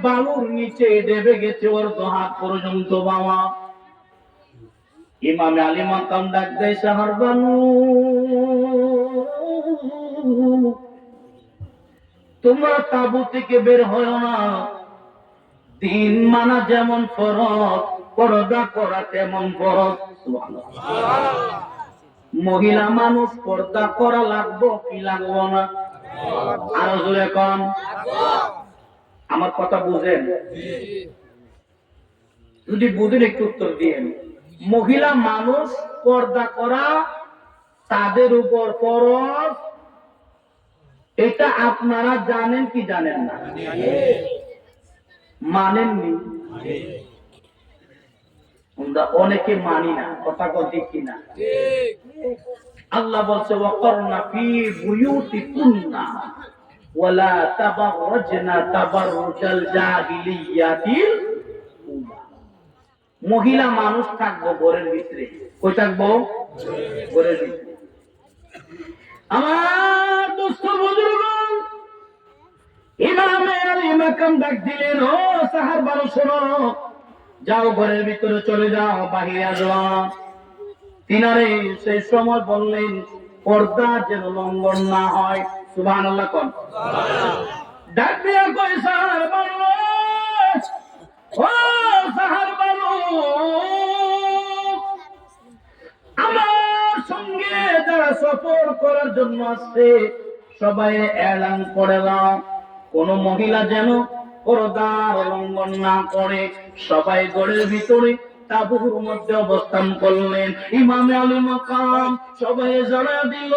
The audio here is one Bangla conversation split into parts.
বালুর নিচে ডেবে গেছে ওর হাত পর্যন্ত বাবা। ইমাম আলী মাকাম ডাক দেয়, সাহার বানু তোমরা তাঁবু থেকে বের হয় না। দিন মানা যেমন ফরজ, পর্দা করা তেমন ফরজ। মহিলা মানুষ পর্দা করা লাগবো কি লাগবো না? আরো জোরে কন। আমার কথা বুঝেন? যদি বুঝেন একটু উত্তর দিয়েন। মহিলা মানুষ পর্দা করা তাদের উপর ফরজ, এটা আপনারা জানেন কি জানেন না? মানেননি? আমরা অনেকে মানি না, কথা কথা কিনা। আল্লাহ বলছে ওয়াকারনা ফি বুয়ুতিকুন্না ওয়ালা তাবাররাজনা তাবাররুজাল জাহিলিয়াতিল উলা। মহিলা মানুষ থাকবো ঘরের ভিতরে। কই থাকবো? ঘরের ভিতরে। আমার দোস্ত বুজুর্গগণ, ইমাম আলী মাকাম ডাক দিলেন, ও সাহাবারা শোনো, যাও ঘরের ভিতরে চলে যাও, বাহিরে আসবা। তিনারে সেই সময় বললেন পর্দা যেন লঙ্ঘন না হয়। সুবহানাল্লাহ কোন। ডাক দিয়া কই, সাহার বানু, ও সাহার বানু, আমার সঙ্গে যারা সফর করার জন্য আসছে সবাই এলান করে দাও, কোন মহিলা যেন পর্দার লঙ্ঘন না করে। সবাই ঘরের ভিতরে তাঁবুর মধ্যে অবস্থান করলেন। ইমাম আলী মাকাম সবাই জানা দিল,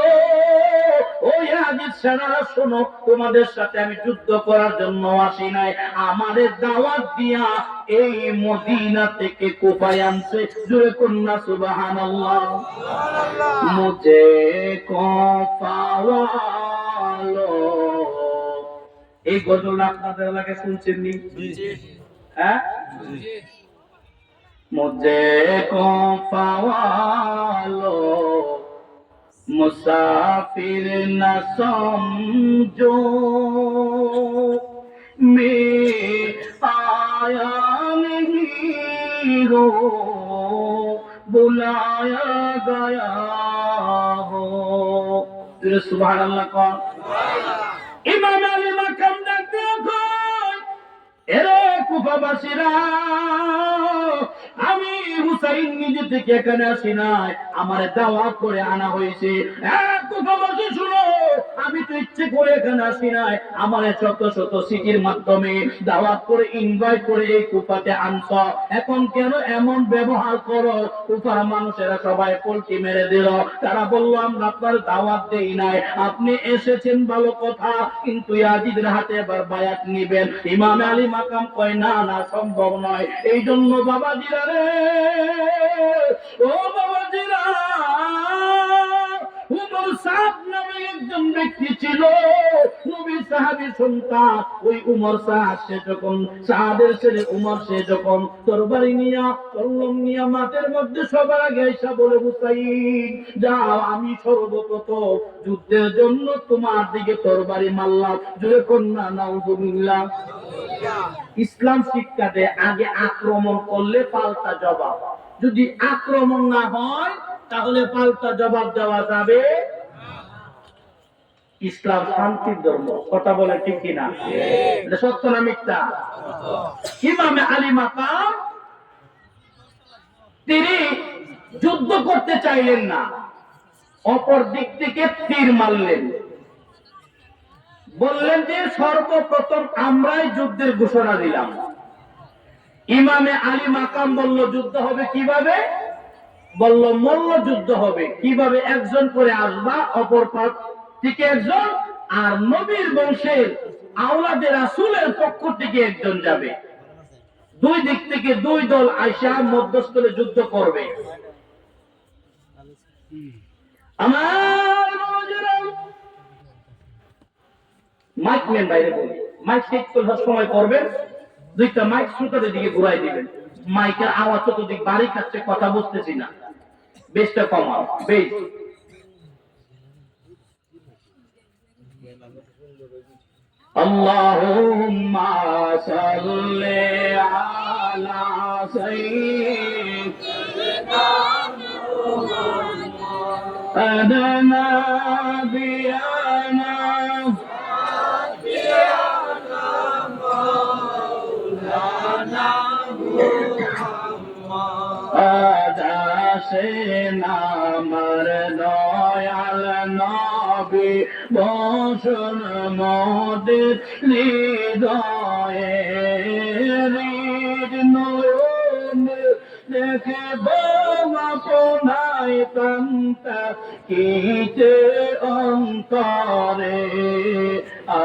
ওই হাদিস সেনারা শোনো, তোমাদের সাথে আমি যুদ্ধ করার জন্য আসি নাই, আমাদের দাওয়াত দিয়া এই মদিনা থেকে কুফায় আনছে। জোরে কন্যা সুবহানাল্লাহ। মুঝে কুফাওয়ালো, এই গজল আপনাদের এলাকায় শুনছেন নি? হ্যাঁ, মুঝে কুফাওয়ালো मुसाफिर न समझो, मैं आया नहीं हो, बुलाया गया हो। सुभान अल्लाह कौन? इमाम अली माकाम डाक देखो, এরে কুফাবাসীরা, আমি হুসাইন নিজে থেকে এখানে আসি নাই, আমার দাওয়াত করে আনা হয়েছে। কুফাবাসী শুনো, আমি তো ইচ্ছে করে এখানে আসি নাই, আমার শত শত সিটির মাধ্যমে দাওয়াত করে ইনভাইট করে এই কুফাতে আনছ। এখন কেন এমন ব্যবহার করো? কুফার মানুষেরা সবাই পল্টি মেরে দিল। তারা বলল, আমরা আপনার দাওয়াত দেই নাই, আপনি এসেছেন ভালো কথা, কিন্তু ইয়াজিদের হাতে এবার বায়াত নিবেন। ইমাম আলী মাকাম কয়, না না, সম্ভব নয়। এই জন্য বাবাজিরা রে, ও বাবাজিরা, উমর সাদ নামে একজন ব্যক্তি ছিল, নবী সাহাবী সন্তান। ওই উমর সাদ, সে যখন সাদের ছেলে উমর, সে যখন তরবারি নিয়া কলম নিয়া মাঠের মধ্যে সবার আগে এসে বলে, হুসাইন যাও, আমি সর্বপ্রথম যুদ্ধের জন্য তোমার দিকে তরবারি মারলাম। জোরে কন্যা নাউজুবিল্লাহ। ইসলাম শিক্ষা দেয়, আগে আক্রমণ করলে পাল্টা জবাব, যদি আক্রমণ না হয় তাহলে পাল্টা জবাব দেওয়া যাবে। ইসলাম শান্তির ধর্ম। কথা বলে ঠিক কিনা? এটা সত্য না মিথ্যা? ইমাম আলী মাকাম তিনি যুদ্ধ করতে চাইলেন না, অপর দিক থেকে তীর মারলেন। বললেন যে সর্বপ্রথম আমরাই যুদ্ধের ঘোষণা দিলাম। ইমামে আলী মাকাম বলল, যুদ্ধ হবে কিভাবে? বলল, মল্ল যুদ্ধ হবে। কিভাবে? একজন করে আসবা, অপর পাশ থেকে একজন, আর নবীর বংশের আওলাদে রাসূলের পক্ষ থেকে একজন যাবে। দুই দিক থেকে দুই দল আইসা মধ্যস্থলে যুদ্ধ করবে। আমার মাইক নেন, বাইরে বলি, মাইক ঠিক করার সময় করবেন, দুইটা মাইক শ্রোতাদের দিকে ঘুরাই দিবেন। মাইকের আওয়াজ চতুর্দিক বাড়ি খাচ্ছে, কথা বুঝতেছি না, বেশটা কমাও, বেশ। আল্লাহুম্মা সাল্লি আলা সাইয়্যিদিনা নাবিয়ানা আদাসেন আমার দয়াল নবী বসন মোদের হৃদয়ে নয়ন দেখে আপনায় কান্তা কিতে অন্তরে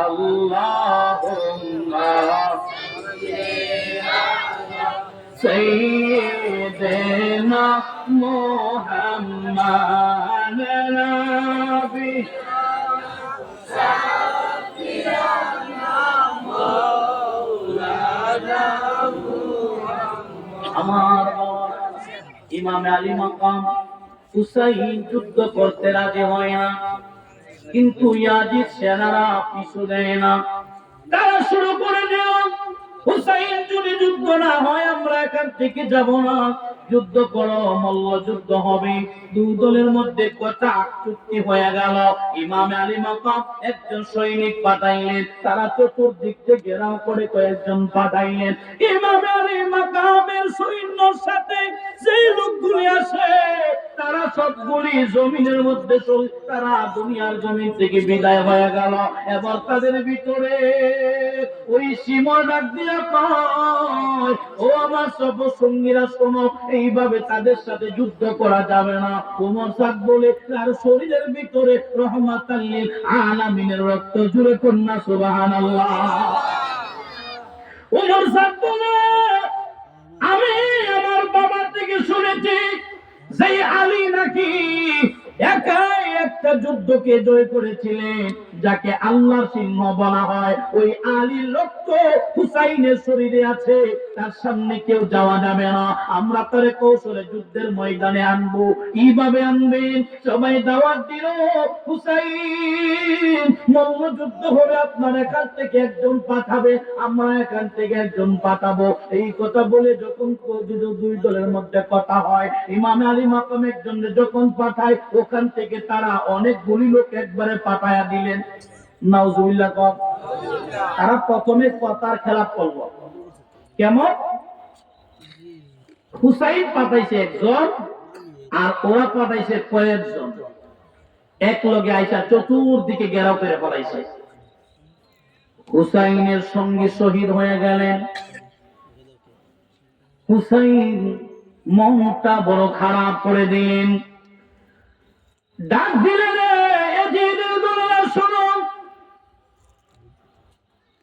আল্লাহুম্মা سيدنا محمد نبي আমার ইমাম আলী মাকাম হুসাইন যুদ্ধ করতে রাজি হয় না, কিন্তু ইয়াজিদ সেনারা পিছু দেয় না। তারা শুরু করে দিল, হুসাইন যদি যুদ্ধ না হয় আমরা এখান থেকে যাব না, যুদ্ধ করো, মল্ল যুদ্ধ হবে। দুই দলের মধ্যে কথা চুক্তি হয়ে গেল। ইমাম আলী মাকাম একজন সৈনিক পাঠাইলেন, তারা চতুর্দিক থেকে ঘেরাও করে কয়েকজন পাঠাইলেন। ইমাম আলী মাকামের সৈন্যর সাথে যেই লোকগুলি আসে তারা সবগুলি জমিনের মধ্যে তারা দুনিয়ার জমিন থেকে বিদায় হয়ে গেল। এবার তাদের ভিতরে ওই সীমা ডাক দিয়া পায়, ও আমার সব সঙ্গীরা শোনো, এইভাবে তাদের সাথে যুদ্ধ করা যাবে না। ওমর সাদ বলে তার শরীরের ভিতরে রহমাতাল লিল আলামিনের রক্ত জুড়ে কন্যা সুবহানাল্লাহ। ওমর সাদ বলে আমি আমার বাবা থেকে শুনেছি যে আলী নাকি একাই একটা যুদ্ধকে জয় করেছিলেন, যাকে আল্লাহর সিংহ বলা হয়। ওই আলীর রক্ত হুসাইনের শরীরে আছে, তার সামনে কেউ যাওয়া যাবে না। আমরা তারে কৌশলে যুদ্ধের ময়দানে আনবো। কিভাবে আনবেন? সবাই দাওয়াত দিল, হুসাইন মল্ল যুদ্ধ হবে, আপনার এখান থেকে একজন পাঠাবে, আমরা এখান থেকে একজন পাঠাবো। এই কথা বলে যখন দুই দলের মধ্যে কথা হয়, ইমাম আলী মাকাম একজনকে যখন পাঠায়, ওখান থেকে তারা অনেকগুলি লোক একবারে পাঠায়া দিলেন। নাউজুবিল্লাহ কম। তারা প্রথমে কথার খেলাপ করলো। কেমন? হুসাইন পাঠাইছে একজন, আর ওরা পাঠাইছে কয়েকজন, এক লগে আইসা চতুর্দিকে ঘেরাও করে ফেলাইছে। হুসাইনের সঙ্গে শহীদ হয়ে গেলেন। হুসাইন মনটা বড় খারাপ করে দিন, ডাক দিলেন, এজিদের দলেরা শোনো,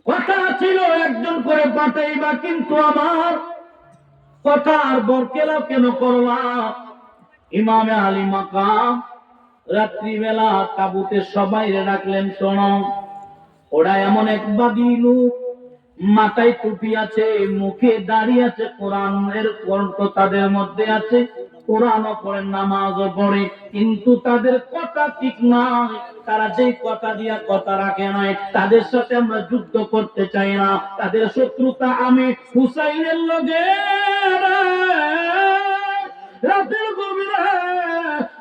কথা ছিল একজন করে পাঠাইবা, কিন্তু আমার কথার বরকেলা কেন করলা? ইমামে আলী মাকাম রাত্রিবেলা তাবুতে সবাই ডাকলেন, শোনো, ওরা এমন এক বাদী লোক, মাথায় টুপি আছে, মুখে দাড়ি আছে, কোরআনের কণ্ঠ তাদের মধ্যে আছে, কোরআনও পড়ে, নামাজও পড়ে, কিন্তু তাদের কথা ঠিক নয়। তারা যে কথা দিয়া কথা রাখে নাই। তাদের সাথে আমরা যুদ্ধ করতে চাই না, তাদের শত্রুতা আমি হুসাইনের লগে। রাতের গভীরে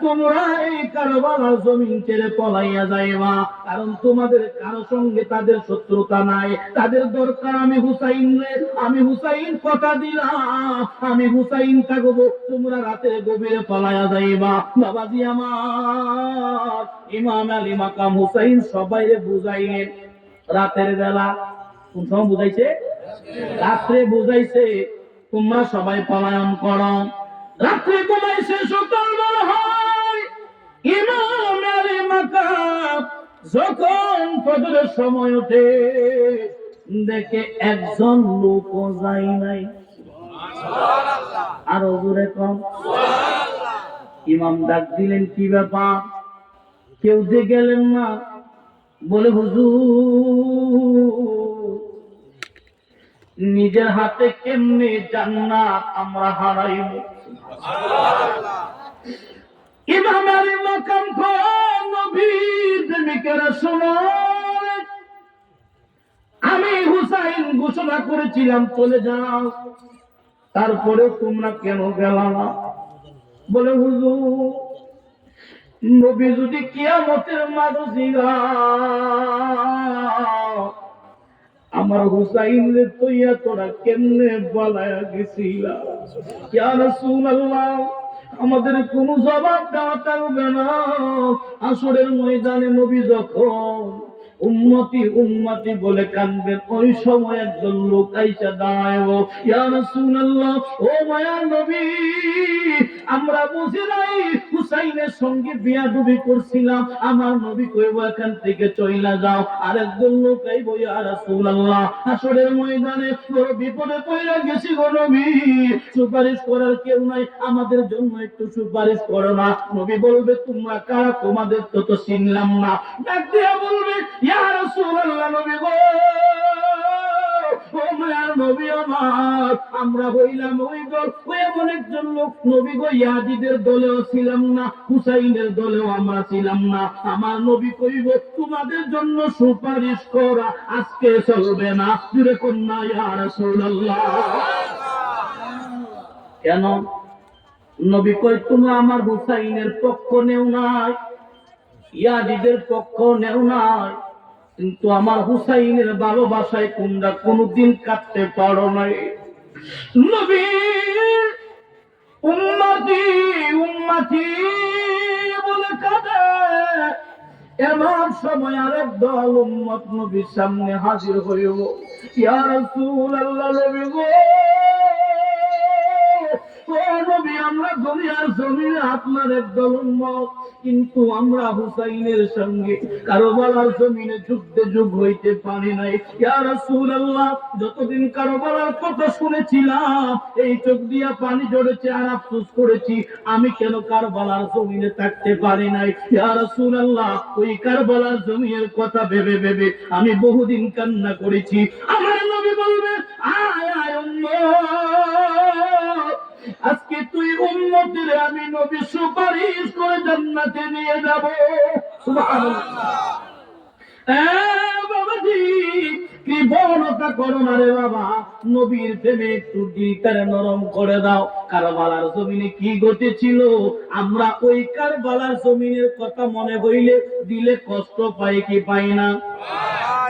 তোমরা এই কারবালার জমিন ছেড়ে পলাইয়া যাইবা, কারণ তোমাদের কারো সঙ্গে তাদের শত্রুতা নাই। তাদের দরকার আমি হুসাইন রে, আমি হুসাইন কথা দিলাম, আমি হুসাইন থাকবো, তোমরা রাতের গভীরে পলাইয়া যাইবা। বাবাজি আমার, ইমাম আলী মাকাম হুসাইন সবাইরে বুঝাইলেন। রাতের বেলা কোন সময় বুঝাইছে? রাত্রে বুঝাইছে, তোমরা সবাই পলায়ন করো। রাত্রে ঘুমাইছে, সকালবেলা হয়। ইমাম আলী মাকাম যখন ফজরের সময় ওঠে, দেখে একজন লোকও যায় নাই। আরো জোরে কম। ইমাম ডাক দিলেন, কি ব্যাপার? কেউ যে গেলেন না? বলে, হুজুর, নিজের হাতে কেমনে জান্নাত আমরা হারাইব? ইমাম আলী মাকাম নবীর প্রেমিকেরা শোনো, ঘোষণা করেছিলাম চলে যাও, তারপরে তোমরা কেন গেলা না? বলে হুজুর, নবী যদি কিয়ামতের মাঠে জিগায় আমার হুসাইনের তৈয়া তোরা কেমনে বলায়া গেছিলা? ইয়া রাসূলুল্লাহ, আমাদের কোন জবাব দেওয়া থাকবে না। আসরের ময়দানে নবী যখন উম্মতি উম্মতি বলে কানবেন, ওই সময় একজন লোক আইসা দাঁড়ায়, ইয়া রাসূলুল্লাহ, ও মায়া নবী, আমরা বুঝি নাই হুসাইনের সঙ্গে বিয়াদবি করছিলাম, আমার নবী কইবো এখান থেকে চইলা যাও। আরেকজন লোক আইবো, ইয়া রাসূলুল্লাহ, আসরের ময়দানে বড় বিপদে পড়ে গেছি গো নবী, সুপারিশ করার কেউ নাই, আমাদের জন্য একটু সুপারিশ করো না। নবী বলবে তোমরা কারা? তোমাদের তো চিনলাম না। ডাক দিয়া বলবে, ইয়া রাসূলুল্লাহ, নবী গো, ও মায়ার নবী আমার, আমরা হইলাম ওই দল, ওই এমন একজন লোক, নবী গো, ইয়াজিদের দলেও ছিলাম না, হুসাইনের দলেও আমরা ছিলাম না। আমার নবী কইব তোমাদের জন্য সুপারিশ করা আজকে চলবে না। জুরে কন্যা ইয়া রাসূলুল্লাহ। কেন? নবী কই তোমরা আমার হুসাইনের পক্ষ নেও নাই, ইয়াজিদের পক্ষ নেও নাই, কিন্তু আমার হুসাইনের ভালোবাসায় তোমরা কোনদিন কাটতে পারো নাই। নবী উম্মতি উম্মতি বলে কাঁদে, এমন সময় আরেক দল উম্মত নবীর সামনে হাজির হইব। ইয়া রাসূলুল্লাহ, নবী গো, ও নবী, আমরা দুনিয়ার জমিনে আপনার একদল উম্মত, কিন্তু আমরা হুসাইনের সঙ্গে কারবালার জমিনে যুদ্ধে যোগ হইতে পারি নাই। ইয়া রাসূলুল্লাহ, যতদিন কারবালার কথা শুনেছিলাম এই চোখ দিয়া পানি ঝরেছে আর আফসোস করেছি, আমি কেন কারবালার জমিনে থাকতে পারি নাই। ইয়া রাসূলুল্লাহ, ওই কারবালার জমিনের কথা ভেবে ভেবে আমি বহুদিন কান্না করেছি। আমার নবী বলবে, আয় আয় উম্মত, আজকে তুই উম্মতের আমি নবী সুপারিশ করে জান্নাতে নিয়ে যাব। সুবহানাল্লাহ। বাবাজি, কৃপণতা করো না রে বাবা, নবীর প্রেমে একটু দিলটারে নরম করে দাও। কারবালার জমিনে কি ঘটেছিল, আমরা ওই কারবালার জমিনের কথা মনে হইলে দিলে কষ্ট পাই কি পাই না?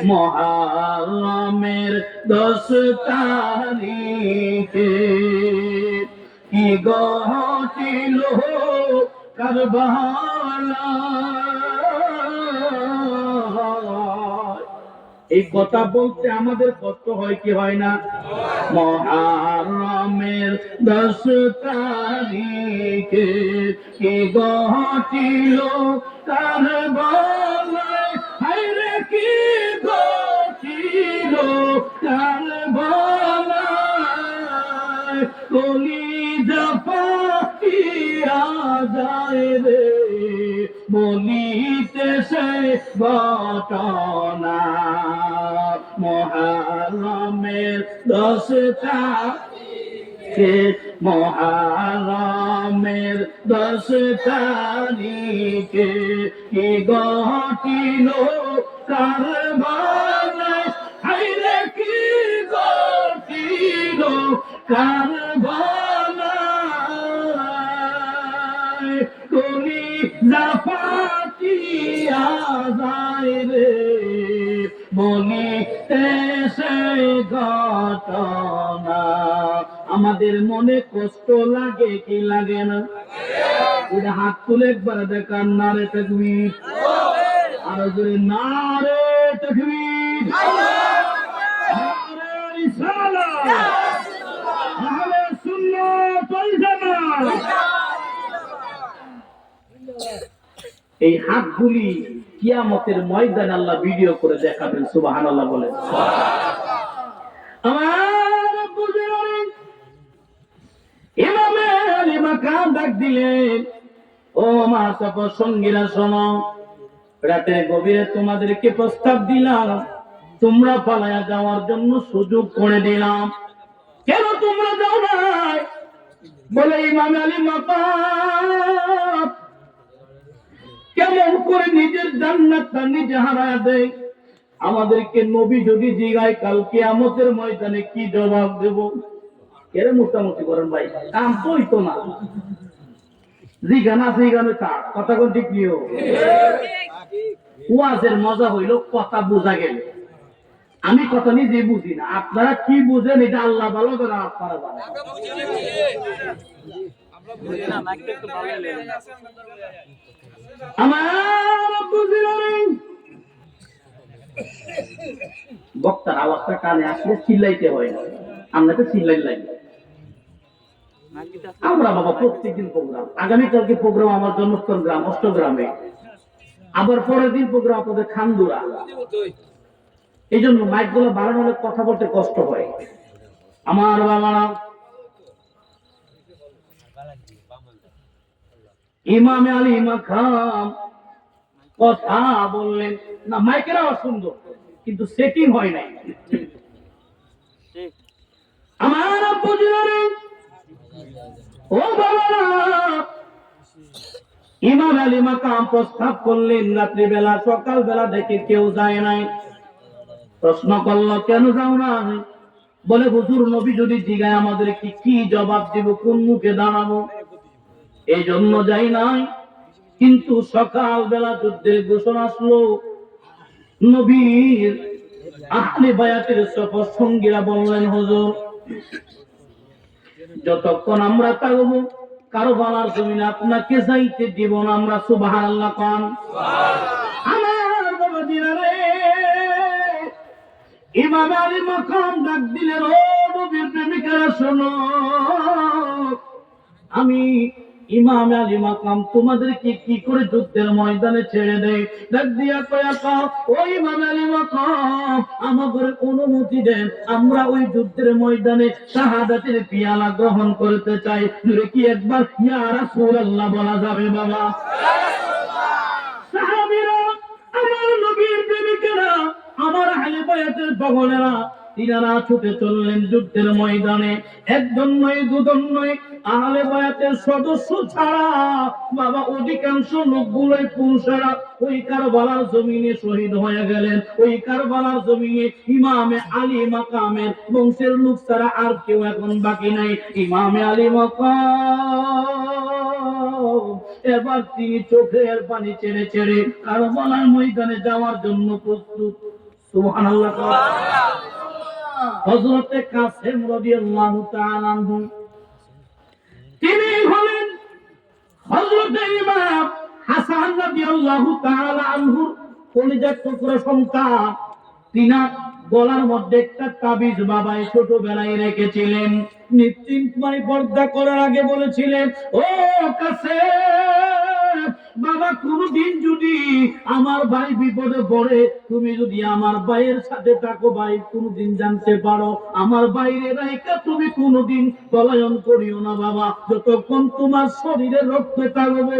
মুহররমের 10 তারিখে কি ঘটিল কারবালা। এই কথা বলতে আমাদের কষ্ট হয় কি হয় না? মুহররমের 10 তারিখে কি ঘটিল কারবালায়, হায়রে কি ঘটিল কারবালায়, কলিজা ফাটিয়া যায় রে বলিতে সে ঘটনা। মুহররমের 10 তারিখে, মুহররমের 10 তারিখে কি ঘটিল কারবালায়, হায়রে কি ঘটিল কারবালায়, কলিজা ফাটিয়া যায় রে বলিতে সে ঘটনা। আমাদের মনে কষ্ট লাগে কি লাগে না? ওটা হাত তুলে একবার দেখান, না রে তাকবীর, আরো জোরে না রে তাকবীর, নারে রিসালাত, আহলে সুন্নাত ওয়াল জামাত। এই হাতগুলি কিয়ামতের ময়দানে আল্লাহ ভিডিও করে দেখাবেন। সুবহানাল্লাহ বলেন। আমার বুজুর্গ ইমামে আলী মাকাম ডাক দিলেন, ও মা সফর সঙ্গীরা শোনো, রাতের গভীরে তোমাদেরকে প্রস্তাব দিলাম, তোমরা পালায়া যাওয়ার জন্য সুযোগ করে দিলাম, কেন তোমরা যাও নাই? বলে ইমামে আলী মাকাম কেমন করে নিজের জান্নাতটা নিজে হারায় দেয়। আমাদেরকে নবী যদি জিগায় কাল কিয়ামতের ময়দানে কি জবাব দেব? এর মোটামুটি করেন ভাই, কাম তো হইতো না। জিগানা জিগানো থাক, কথা কোন ঠিক নিও। ওয়াজের মজা হইল কথা বোঝা গেল। আমি কথা নিজে বুঝি না, আপনারা কি বুঝেন এটা আল্লাহ ভালো করে, আপনারা জানেন। আমার বুঝলেন বক্তার আওয়াজটা কানে আসলে চিল্লাইতে হয় না, আমরা তো চিল্লাই লাগে। আমরা বাবা প্রত্যেকদিন প্রোগ্রাম, আগামীকালকে প্রোগ্রাম আমার জন্মস্থান গ্রাম অষ্টগ্রামে, আবার পরের দিন প্রোগ্রাম আপনাদের খান্দুরা। এই জন্য মাইক গুলো বাড়ানো হলে কথা বলতে কষ্ট হয়। আমার বাবারা ইমামে আলী মাকাম কথা বললেন না, মাইকের আওয়াজ সুন্দর কিন্তু সেটিং হয় নাই। আমার বুঝলেন ও বাবা, ইমাম আলী মাকাম প্রস্তাব করলেন রাত্রিবেলা, সকালবেলা দেখে কেউ যায় নাই। প্রশ্ন করলো কেন যাও না? বলে হুজুর নবী যদি জিগায় আমাদের কি জবাব দিব, কোন মুখে দাঁড়াবো, এই জন্য যাই নাই। কিন্তু সকালবেলা যুদ্ধের ঘোষণা আসলো, নবীর আহলে বায়াতের সফর সঙ্গীরা বললেন হুজুর যতক্ষণ আমরা থাকবো কারবালার জমিনে আপনাকে যাইতে দিব না। আমরা সুবহানাল্লাহ কোন। আমার বাবা দিনারে ইমাম আলী মাকাম ডাক দিলেন, ও নবীর প্রেমিকারা শোনো, আমি ইমাম আলী মাকাম তোমাদেরকে কি করে যুদ্ধের ময়দানে ছেড়ে দেয়? ডাক দিয়া কয়া কাও, ও ইমাম আলী মাকাম আমাদের অনুমতি দেন, আমরা ওই যুদ্ধের ময়দানে শাহাদাতের পিয়ালা গ্রহণ করতে চাই। জুড়ে কি একবার ইয়া রাসূলুল্লাহ বলা যাবে বাবা? সাহাবীরা, আমার নবীর প্রেমিকেরা, আমার আহলে বায়াতের পাগলেরা, তিনারা ছুটে চললেন যুদ্ধের ময়দানে। একজন নয়, দুজন নয়, আহলে বায়াতের সদস্য ছাড়া বাবা অধিকাংশ লোকগুলোই পুরুষেরা ওই কারবালার জমিনে শহীদ হয়ে গেলেন। ওই কারবালার জমিনে ইমামে আলী মাকামের বংশের লোক ছাড়া আর কেউ এখন বাকি নাই। ইমামে আলী মাকাম এবার তিনি চোখের পানি ছেড়ে ছেড়ে কারবালার ময়দানে যাওয়ার জন্য প্রস্তুত। সুবহানাল্লাহ। হযরতে কাসেম রাদিয়াল্লাহু তাআলা আনহু তিনি হলেন হযরতে ইমাম হাসান রাদিয়াল্লাহু তাআলা আনহু কলিজার টুকরা সন্তান। তিনা গলার মধ্যে একটা তাবিজ বাবাই ছোটবেলায় রেখেছিলেন। নিশ্চিন্তময় পর্দা করার আগে বলেছিলেন, ও কাসেম বাবা, কোনদিন যদি আমার ভাই বিপদে পড়ে, তুমি যদি আমার ভাইয়ের সাথে থাকো, ভাই কোনদিন জানতে পারো আমার বাইরে রাইকা তুমি কোনদিন পলায়ন করিও না বাবা। যতক্ষণ তোমার শরীরে রক্ত থাকবে,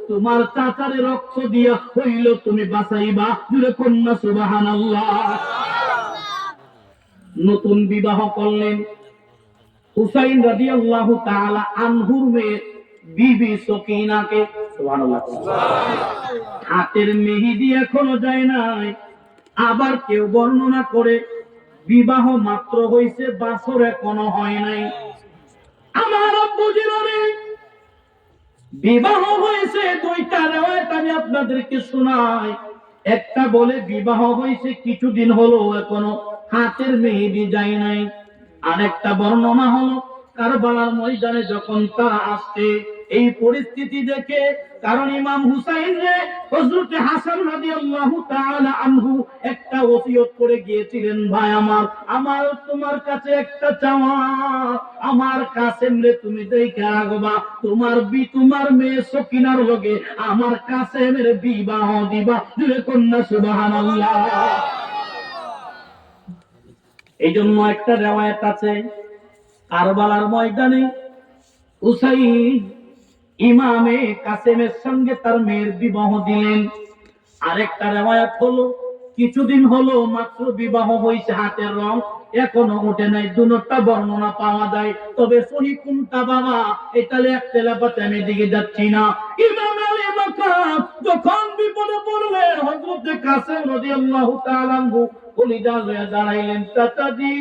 তোমার চাচারে রক্ত দিয়া হইল তুমি বাঁচাইবা। জুড়ে কন্যা সুবহানাল্লাহ। নতুন বিবাহ করলেন হুসাইন রাদিয়াল্লাহু তাআলা আনহুর মেয়ে বিবি সকিনাকে। সুবহানাল্লাহ। হাতের মেহেদি এখনো যায় নাই। আবার কেউ বর্ণনা করে বিবাহ মাত্র হইছে, বাসর এখনো হয় নাই। আমার বুঝিলারে বিবাহ হয়েছে দুইটা রিওয়ায়াত আমি আপনাদেরকে শোনাই। একটা বলে বিবাহ হয়েছে কিছুদিন হলো, এখনো হাতের মেহেদি যায় নাই। আরেকটা বর্ণনা হলো কারবালার ময়দানে যখন তারা আসছে, এই পরিস্থিতি দেখে, কারণ ইমাম হুসাইন রে হযরতে হাসান রাদিয়াল্লাহু তাআলা আনহু একটা ওসিয়ত করে গিয়েছিলেন, ভাই আমার তোমার কাছে একটা চাওয়া, আমার কাসেম রে তুমি দেখে রাখবা, তোমার মেয়ে সকিনার লগে আমার কাসেমের বিবাহ দিবা। জুড়ে কন্যা সুবহানাল্লাহ। এই জন্য একটা রিওয়ায়াত আছে কারবালার ময়দানে হুসাইন ইমামে কাসেমের সঙ্গে তার মেয়ের বিবাহ দিলেন। আরেকটা রিওয়ায়াত হলো কিছুদিন হলো মাত্র বিবাহ হয়েছে, হাতের রং এখনো ওঠে নাই। দুটোটা বর্ণনা পাওয়া যায়, তবে সহি কোনটা বাবা এটা ইখতিলাফাতে আমি দিকে যাচ্ছি না। ইমাম আলী মাকাম যখন বিপদে পড়লেন, হযরত কাসেম রাদিয়াল্লাহু তাআলা আনহু কলিজা লইয়া দাঁড়াইলেন, চাচাজি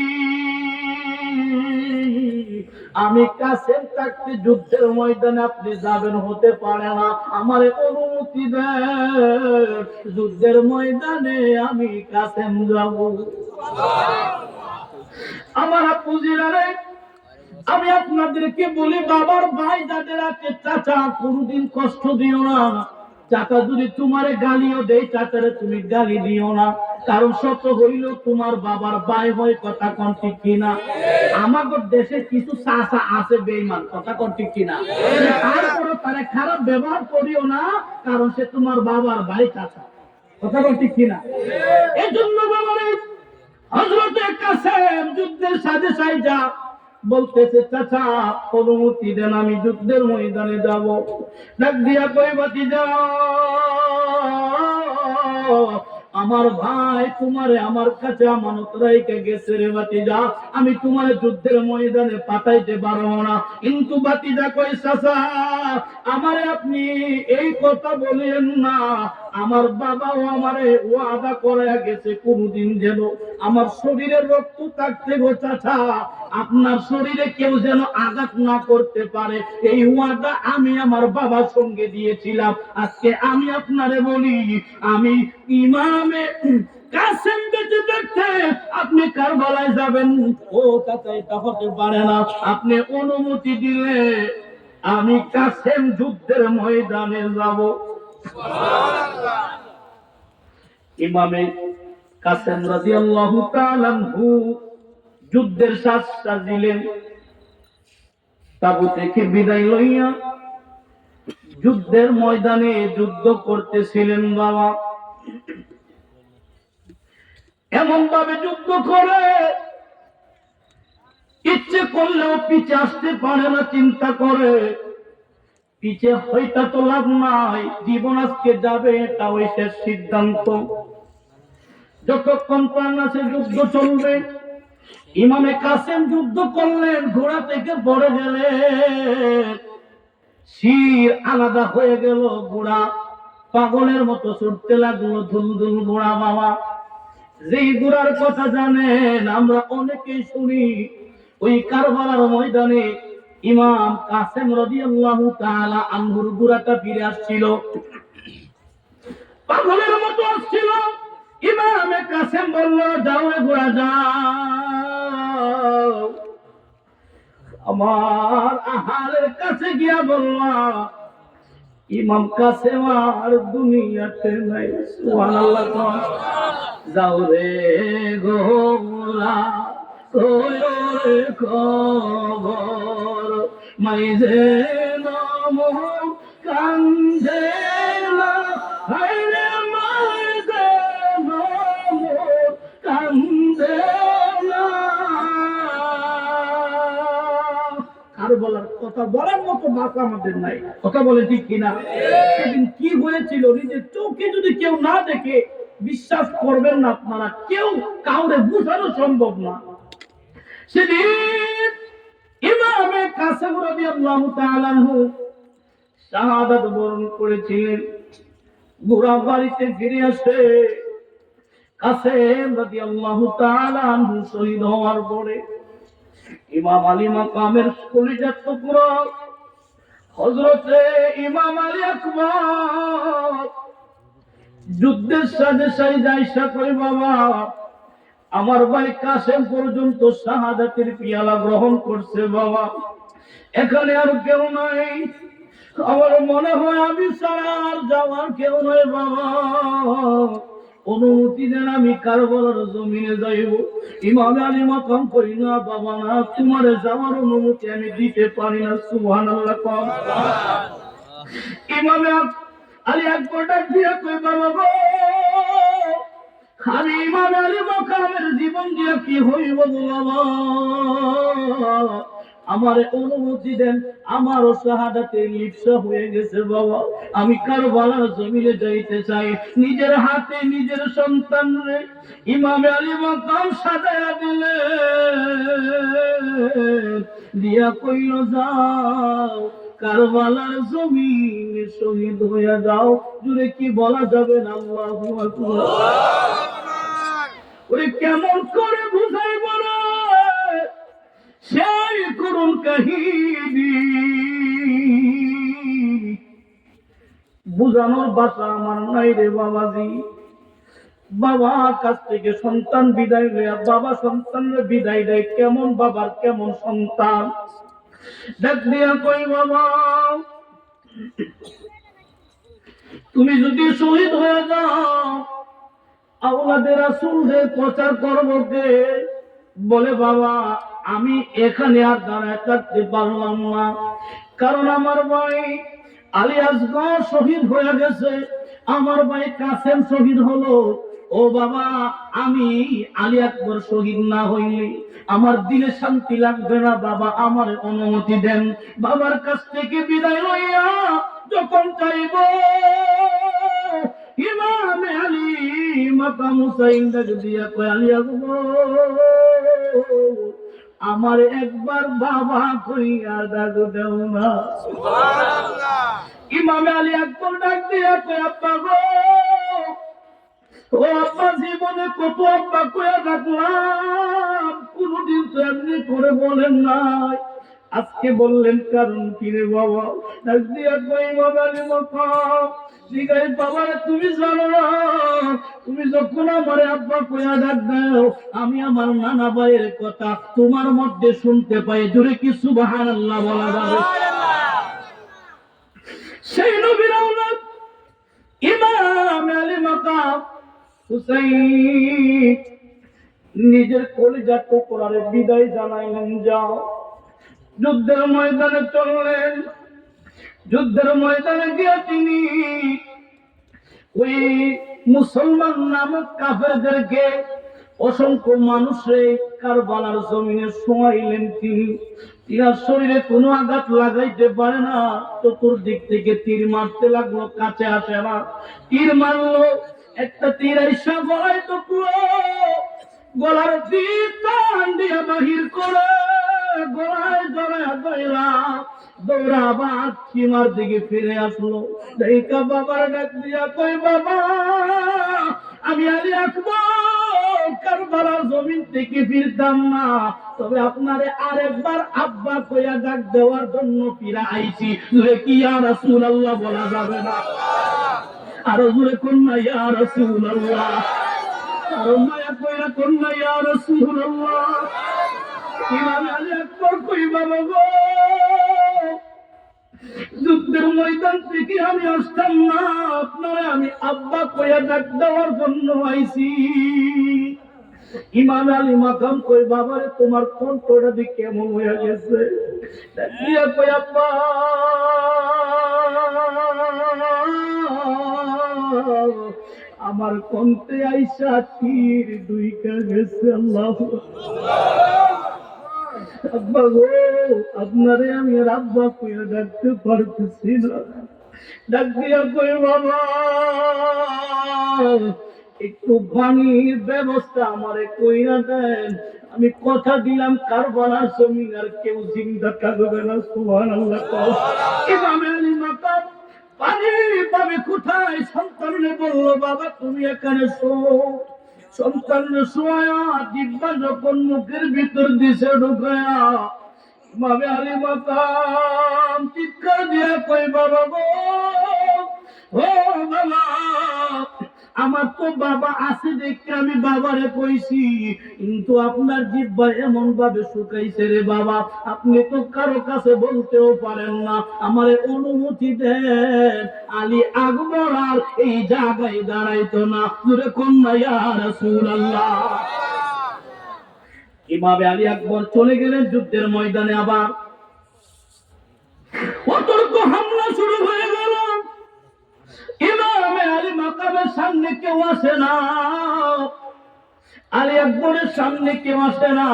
আমি কাছেম থাকতে যুদ্ধের ময়দানে আপনি যাবেন, হতে পারে না, আমার অনুমতি দেন, যুদ্ধের ময়দানে আমি কাছেম যাব। আমার পুঁজিরারে, আমি আপনাদেরকে বলি, বাবার ভাই যাদের আছে, চাচা কোনদিন কষ্ট দিও না। চাচা যদি তোমারে গালিও দেয়, চাচারে তুমি গালি দিও না, কারণ শত হইল তোমার বাবার ভাই হয়, কথা কোন ঠিক কিনা? আমাদের দেশে কিছু চাচা আছে বেঈমান, কথা কোন ঠিক কিনা? তারপরে তারা খারাপ ব্যবহার করিও না, কারণ সে তোমার বাবার ভাই, চাচা, কথা কোন ঠিক কিনা? এই জন্য বাবারে হযরতে কাসেম যুদ্ধের সাথে সাইজা বলতেছে, চাচা অনুমতি দেন, আমি যুদ্ধের ময়দানে যাব। ডাক দিয়া কই, ভাতিজা আমার ভাই তোমারে আমার কাছে আমানত রাইখা গেছে রে ভাতিজা, আমি তোমারে যুদ্ধের ময়দানে পাঠাইতে পারবো না। কিন্তু ভাতিজা কই, চাচা আমারে আপনি এই কথা বলেন না, আমার বাবাও আমারে ওয়াদা করে গেছে কোনদিন যেন আমার শরীরের রক্ত থাকতে গো চাচা, আপনার শরীরে কেউ যেন আঘাত না করতে পারে, এই ওয়াদা আমি আমার বাবার সঙ্গে দিয়েছিলাম। আজকে আমি আপনারে বলি, আমি ইমামে কাসেম বেঁচে থাকতে আপনি কারবালায় যাবেন, ও চাচা এটা হতে পারে না, আপনি অনুমতি দিলে আমি কাসেম যুদ্ধের ময়দানে যাব। ইমামে কাসেম রাদিয়াল্লাহু তাআলা আনহু যুদ্ধের সাজ সাজিলেন, তাবু থেকে বিদায় লইয়া যুদ্ধের ময়দানে যুদ্ধ করতেছিলেন। বাবা এমন ভাবে যুদ্ধ করে ইচ্ছে করলেও পিছে আসতে পারে না, চিন্তা করে পিছে হইতা তো লাভ নাই, জীবন আজকে যাবে এটা ওই শেষ সিদ্ধান্ত। যতক্ষণ প্রাণ আছে যুদ্ধ চলবে। ইমামে কাসেম যুদ্ধ করলেন, ঘোড়া থেকে পড়ে গেলেন, শির আলাদা হয়ে গেল, ঘোড়া পাগলের মতো ছুটতে লাগলো, ধুলধুল ঘোড়া। বাবা যেই ঘোড়ার কথা জানেন আমরা অনেকেই শুনি, ওই কারবালার ময়দানে ইমাম কাসেম রাদিয়াল্লাহু তাআলা আনহুর ঘোড়াটা ফিরে আসছিল, পাগলের মতো আসছিল। ইমামে কাসেম বলল, যাও রে ঘোড়া যাও। আমার আহালের কাছে গিয়া বলল, ইমাম কাসেম আর দুনিয়াতে নাই। সুবহানাল্লাহ। যাও রে ঘোড়া ওরে খবর, মাইজে নাম কান্দে না, হায়রে মাইজে নাম কান্দে না। আর বলার কথা বলার মতো ভাষা আমাদের নাই, কথা বলে ঠিক কিনা? সেদিন কি হয়েছিল নিজের চোখে যদি কেউ না দেখে বিশ্বাস করবেন না আপনারা, কেউ কাউরে বোঝানো সম্ভব না। সেদিন ইমামে কাসেম রাদিয়াল্লাহু তাআলা আনহু শাহাদাত বরণ করেছিলেন। ঘোড়া বাড়িতে ফিরে আসে, কাসেম রাদিয়াল্লাহু তাআলা আনহু শহীদ হওয়ার পরে ইমাম আলী মাকামের কলিজার টুকরা হযরতে ইমাম আলী আকবর যুদ্ধের সাজে সাইজা আইসা কই, বাবা আমার ভাই কাসেম পর্যন্ত শাহাদাতের পিয়ালা গ্রহণ করছে, বাবা এখানে আর কেউ নাই, আমার মনে হয় আমি ছাড়া আর যাওয়ার কেউ নাই, বাবা অনুমতি দেন, আমি কারবালার জমিনে যাইব। ইমাম আলী মাকাম কই, না বাবা না, তোমারে যাওয়ার অনুমতি আমি দিতে পারি না। সুবহানাল্লাহ। ইমাম আলী আকবর ডাক দিয়া কই, বাবা গো, আমি ইমাম আলী মাকামের জীবন দিয়া কি হইব বাবা, আমারে অনুমতি দেন, আমারও শাহাদাতে লিপ্সা হয়ে গেছে বাবা, আমি কারবালার জমিনে যাইতে চাই। নিজের হাতে নিজের সন্তান রে ইমাম আলী মাকাম সাজায়া দিলে, দিয়া কইল, যাও কারবালার জমিনে শহীদ হইয়া যাও। জুড়ে কি বলা যাবে না? আল্লাহু আকবার। ওরে কেমন করে বুঝাই বলে সেই করুণ কাহিনী বুঝানোর ভাষা আমার নাই রে বাবাজি। বাবা কাছ থেকে সন্তান বিদায় নেয়া, বাবা সন্তানের বিদায় দেয়, কেমন বাবার কেমন সন্তান। ডাক দিয়া কই বাবা তুমি যদি শহীদ হয়ে যাও আওলাদে রাসূলের প্রচার করব কে? বলে বাবা আমি এখানে আর দাঁড়ায় থাকতে পারলাম না, কারণ আমার ভাই আলী আসগর শহীদ হয়ে গেছে, আমার ভাই কাসেম শহীদ হলো। ও বাবা আমি আলী আকবর শহীদ না হইলে আমার দিলে শান্তি লাগবে না, বাবা আমার অনুমতি দেন। বাবার কাছ থেকে বিদায় লইয়া যখন চাইব ইমাম আলী মাকাম হুসাইন ডাক দিয়া কয় আলী আকবর আমার একবার বাবা কইয়া ডাক দেও না। সুবহানাল্লাহ। ইমাম আলী আকবর ডাক দিয়া কয় আব্বা গো, ও আব্বা জীবনে কত আব্বা কইয়া ডাকলাম, কোনদিন তো এমনি করে বলেন নাই, আজকে বললেন কারণ কি রে বাবা? ডাক দিয়া কয় ইমাম আলী মাকাম জিগাই বাবা তুমি জানো না, তুমি যখন আমার আব্বা কইয়া ডাক দাও আমি আমার নানা ভাইয়ের কথা তোমার মধ্যে শুনতে পাই। জোরে কি সুবহানাল্লাহ বলা যাবে? সেই নবীর আওলাদ ইমাম আলী মাকাম হুসাইন নিজের কলিজার টুকরারে বিদায় জানাইলেন, যাও। যুদ্ধের ময়দানে চললেন, যুদ্ধের ময়দানে গিয়ে তিনি ওই মুসলমান নামক কাফেরদেরকে অসংখ্য মানুষে কারবালার জমিনে শোয়াইলেন। তিনি তার শরীরে কোনো আঘাত লাগাইতে পারে না, চতুর্দিক থেকে তীর মারতে লাগলো, কাছে আসে না। তীর মারলো, একটা তীর আইসা গলায় তো পুরো গলার তীর টান দিয়ে বাহির করে গলায় জড়ায় দইরা দৌড়া আবার সীমার দিকে ফিরে আসলো। দেখা বাবার ডাক দিয়া কই বাবা আমি আলী আকবর কারবালার জমিন থেকে ফিরতাম না, তবে আপনারে আরেকবার আব্বা কইয়া ডাক দেওয়ার জন্য ফিরে আইছি। জোরে কি ইয়া রাসূলুল্লাহ বলা যাবে না? আরো জোরে কন্যা ইয়া রাসূলুল্লাহ, আরো মায়া কইরা কন্যা ইয়া রাসূলুল্লাহ। ইমাম আলী আকবর কই বাবা গো, যুদ্ধের ময়দান থেকে আমি আসতাম না, আপনারা আমি আব্বা কইয়া ডাক দেওয়ার জন্য আইছি। ইমাম আলী মাকাম কই বাবারে তোমার কণ্ঠটা দেখে কেমন হয়ে গেছে? দিয়া কই আব্বা আমার কণ্ঠে আইসা তীর দুইটা গেছে। আল্লাহু আব্বা গো আপনারে আমি আব্বা কইয়া ডাকতে পারতেছি না। ডাক দিয়া কই বাবা একটু পানির ব্যবস্থা আমারে কইরা দেন, আমি কথা দিলাম কারবালার জমিন আর কেউ জিন্দা থাকবে না। সুবহানাল্লাহ। ইমাম আলী মাকাম পানি পাবে কোথায়? সন্তানরে বলল বাবা তুমি এখানে শো। সন্তানরে শোয়া জিব্বা যখন মুখের ভিতর দিছে ঢুকায়া ইমাম আলী মাকাম চিৎকার দিয়ে কই বাবা গো, ও বাবা আমার তো বাবা আছে দেখে আমি বাবারে কইছি, কিন্তু আপনার জিহ্বা এমন ভাবে শুকাইছে রে বাবা, আপনি তো কারো কাছে বলতেও পারেন না, আমারে অনুমতি দেন আলী আকবর আর এই জায়গায় দাঁড়াইতো না। জোরে কন্যা ইয়া রাসূলুল্লাহ। ইমাম আলী আকবর চলে গেলেন যুদ্ধের ময়দানে। আবার অতর্ক হামলা শুরু হয়ে গেল। ইমাম আলী মাকামের সামনে কেউ আসে না, আলী আকবরের সামনে কেউ আসে না।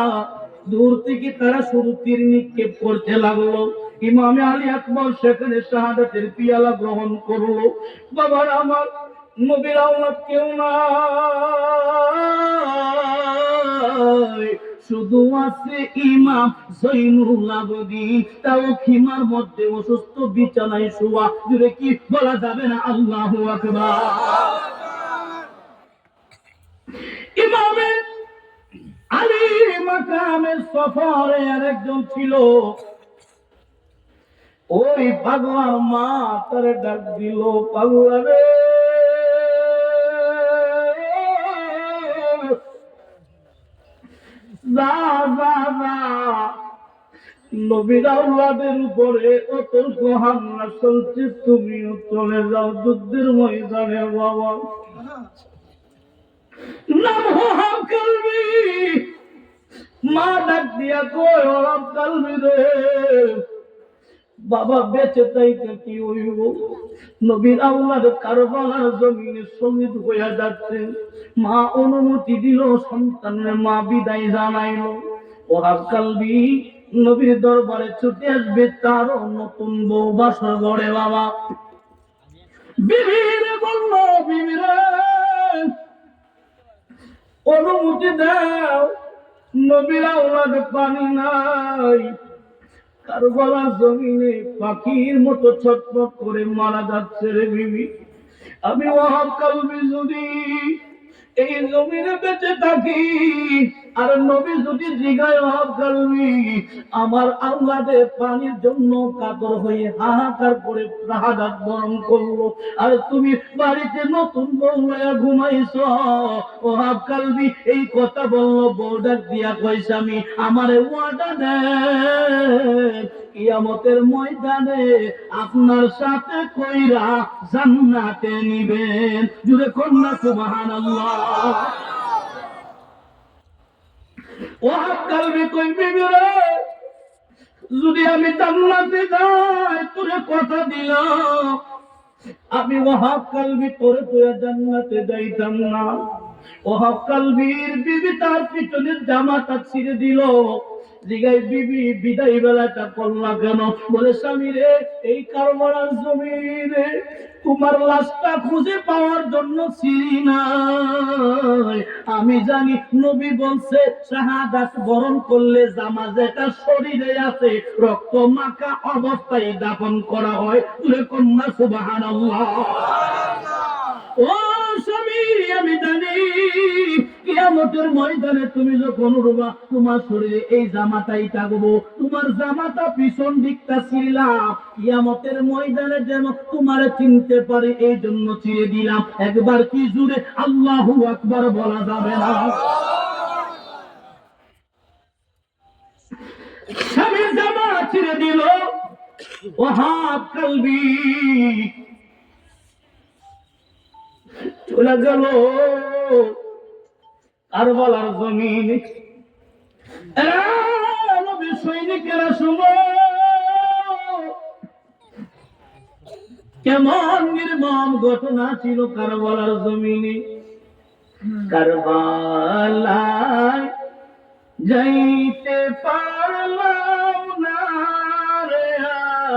দূর থেকে তারা শুরু তীর নিক্ষেপ করতে লাগলো। ইমাম আলী আকবর সেখানে শাহাদাতের পিয়ালা গ্রহণ করলো। বাবার আমার নবীর আওলাদ কেউ নাই, শুধু আছে ইমাম জৈনুল আবেদিন, তাও খিমার মধ্যে অসুস্থ বিছানায় শোয়া। জুড়ে কি বলা যাবে না? আল্লাহু আকবার। ইমামে আলী মাকামে সফরে আরেকজন ছিল, ওই পাগলার মা তারে ডাক দিল, পাগলা রে যা যা যা, নবীর আওলাদের উপরে অতর্ক হামলা চলছে, তুমিও চলে যাও যুদ্ধের ময়দানে। বাবা নাম ওহাব কালবি, মা ডাক দিয়া কয় ওহাব কালবি রে, বাবা বেঁচে তাইতে কি হইব? নবীর আওলাদ কারবালার জমিনে শহীদ হইয়া যাচ্ছে, মা অনুমতি দিল, সন্তানের মা বিদায় জানাইল। ওহাব কালবি নবীর দরবারে ছুটে আসবে, তারও নতুন বউ বাসর ঘরে। বাবা বিবিরে বলল, বিবিরে অনুমতি দাও, নবীর আওলাদ পানি নাই, কারবালার জমিনে পাখির মতো ছটফট করে মারা যাচ্ছে রে বিবি। আমি ওহাব কালবি যদি এই জমিনে বেঁচে থাকি, আর নবী যদি জিগায় ওহাব কালবি আমার আওলাদে পানির জন্য কাতর হয়ে হাহাকার করে শাহাদাত বরণ করলো, আর তুমি বাড়িতে নতুন বউ হয়ে ঘুমাইছ, ওহাব কালবি এই কথা বললো। বউ ডাক দিয়া কয়, স্বামী আমারে ওয়াদা দেন, কিয়ামতের ময়দানে আপনার সাথে কইরা জান্নাতে নিবেন। জুড়ে কন্যা সুবহানাল্লাহ। ওহাব কালবি কই, বিবি রে যদি আমি জান্নাতে যাই, তোরে কথা দিলাম আমি ওহাব কালবি তোরে তোরা জান্নাতে যাইতাম না। ওহাব কালবির বিবি তার পিছনের জামাটা ছিঁড়ে দিল। জিগাই, বিবি বিদায় বেলাটা করলা কেন? বলে, স্বামী রে এই কারবালার জমিনে তোমার লাশটা খুঁজে পাওয়ার জন্য ছিঁড়ি নাই। আমি জানি নবী বলছে শাহাদাত বরণ করলে জামা যেটা শরীরে আছে রক্ত মাখা অবস্থায় দাফন করা হয়। তুলে কন্যা সুবহানাল্লাহ। ও স্বামী আমি জানি কিয়ামতের ময়দানে তুমি যখন উঠবা তোমার শরীরে এই জামাটাই থাকবো, তোমার জামাটা পিছন দিকটা ছিঁড়লাম, কিয়ামতের ময়দানে যেন তোমারে চিনতে পারে এই জন্য ছিঁড়ে দিলাম। একবার কি জুড়ে আল্লাহু আকবার বলা যাবে না? স্বামীর জামা ছিঁড়ে দিল ওহাব কালবি, চলে গেল কারবালার জমিনে। নবীর সৈনিকেরা শুনো, কেমন নির্মম ঘটনা ছিল কারবালার জমিনে। কারবালায় যাইতে পারলাম না রে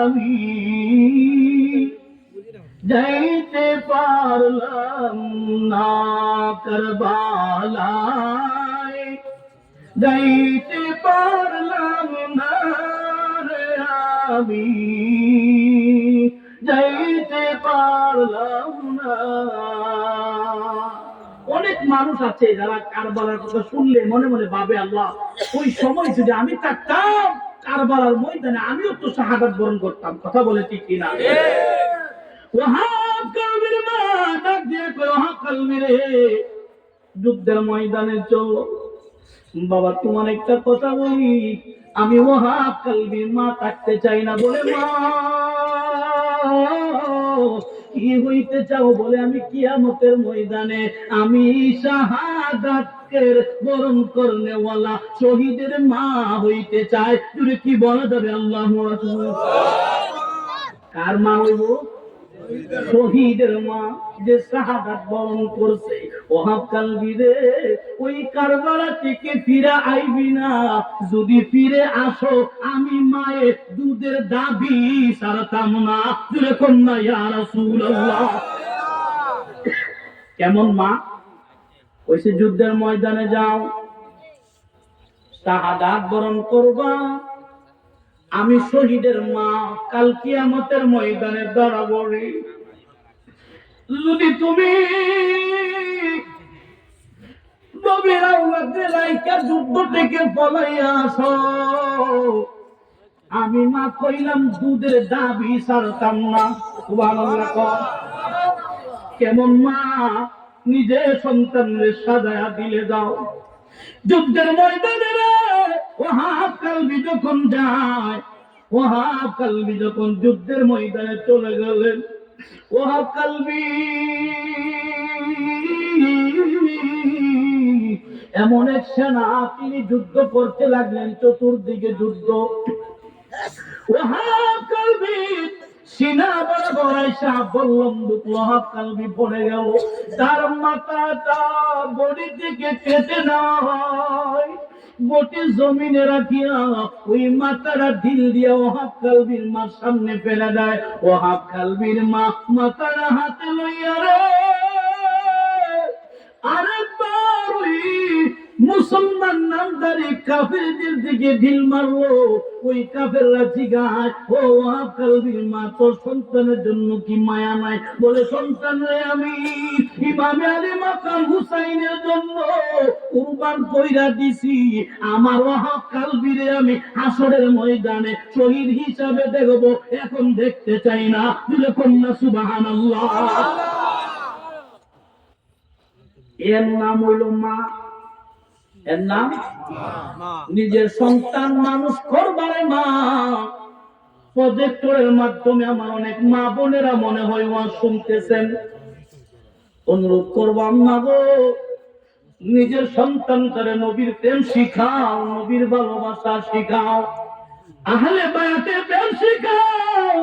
আমি, যাইতে পারলাম না কারবালায়, যাইতে পারলাম না রে আমি, যাইতে পারলাম না। অনেক মানুষ আছে যারা কারবালার কথা শুনলে মনে মনে ভাবে, আল্লাহ ওই সময় যদি আমি থাকতাম কারবালার ময়দানে আমিও তো শাহাদাত বরণ করতাম। কথা বলে ঠিক কিনা? ওহাব কালবির মা ডাক দিয়ে কয়, ওহাব কালবি রে যুদ্ধের ময়দানে চলো। বাবা তোমার একটা কথা বলি, আমি ওহাব কালবির মা থাকতে চাই না। বলে, মা কি হইতে চাও? বলে, আমি কিয়ামতের ময়দানে আমি শাহাদাতের বরণ করনেওয়ালা শহীদের মা হইতে চাই। তুমি কি বলা যাবে? আল্লাহু আকবার। কার মা হইব? শহীদের মা, যে শাহাদাত বরণ করছে। ওহাব কালবি রে ওই কারবালা থেকে ফিরে আইবি না, যদি ফিরে আসো আমি মায়ের দুধের দাবি সারতাম না। জুরে কন্যা ইয়া রাসূলুল্লাহ। কেমন মা? কইছে যুদ্ধের ময়দানে যাও, শাহাদাত বরণ করবা, আমি শহীদের মা, কাল কিয়ামতের ময়দানে দাঁড়াবো রে। যদি তুমি নবীর আওলাদে রাইকা যুদ্ধ থেকে পলাইয়া আসো। আমি মা কইলাম দুধের দাবি ছাড়তাম না। সুবহানাল্লাহ কও। কেমন মা নিজে সন্তানদের সাজায়া দিলে যাও। যুদ্ধের ময়দানে ওহাব কালবি যখন যায়, ওহাব কালবি যখন যুদ্ধের ময়দানে চলে গেলেন, ওহাব কালবি এমন এক সেনা, তিনি যুদ্ধ করতে লাগলেন, চতুর্দিকে যুদ্ধ। ওহাব কালবি সিনা বরাবর আইসা বললাম ওহাব কালবি পড়ে গেল, তার মাথাটা বডি থেকে কেটে নেওয়া হয়, বটি জমিনে রাখিয়া ওই মাথাটা ঢিল দিয়া ওহাব কালবির মার সামনে ফেলে দেয়। ওহাব কালবির মা মাথাটা হাতে লইয়া রে আরেকবার ওই মুসলমান নামদারি কাফেরদের দিকে ঢিল মারলো। ওই কাফেররা জিগায়, ও ওহাব কালবির মা, তোর সন্তানের জন্য কি মায়া নাই? বলে, সন্তানরে আমি ইমামে আলী মাকাম হুসাইনের জন্য কুরবান কইরা দিছি। আমার ওহাব কালবিরে আমি হাসরের ময়দানে শহীদ হিসাবে দেখব, এখন দেখতে চাই না। দিলে কন্যা সুবহানাল্লাহ। এর নাম হইল মা, এর নাম নিজের সন্তান মানুষ করবারে মা। প্রজেক্টরের মাধ্যমে আমার অনেক মা বোনেরা মনে হয় ওয়াজ শুনতেছেন। অনুরোধ করবো, আম্মা গো, নিজের সন্তানটারে নবীর প্রেম শিখাও, নবীর ভালোবাসা শিখাও, আহলে বায়াতের প্রেম শিখাও,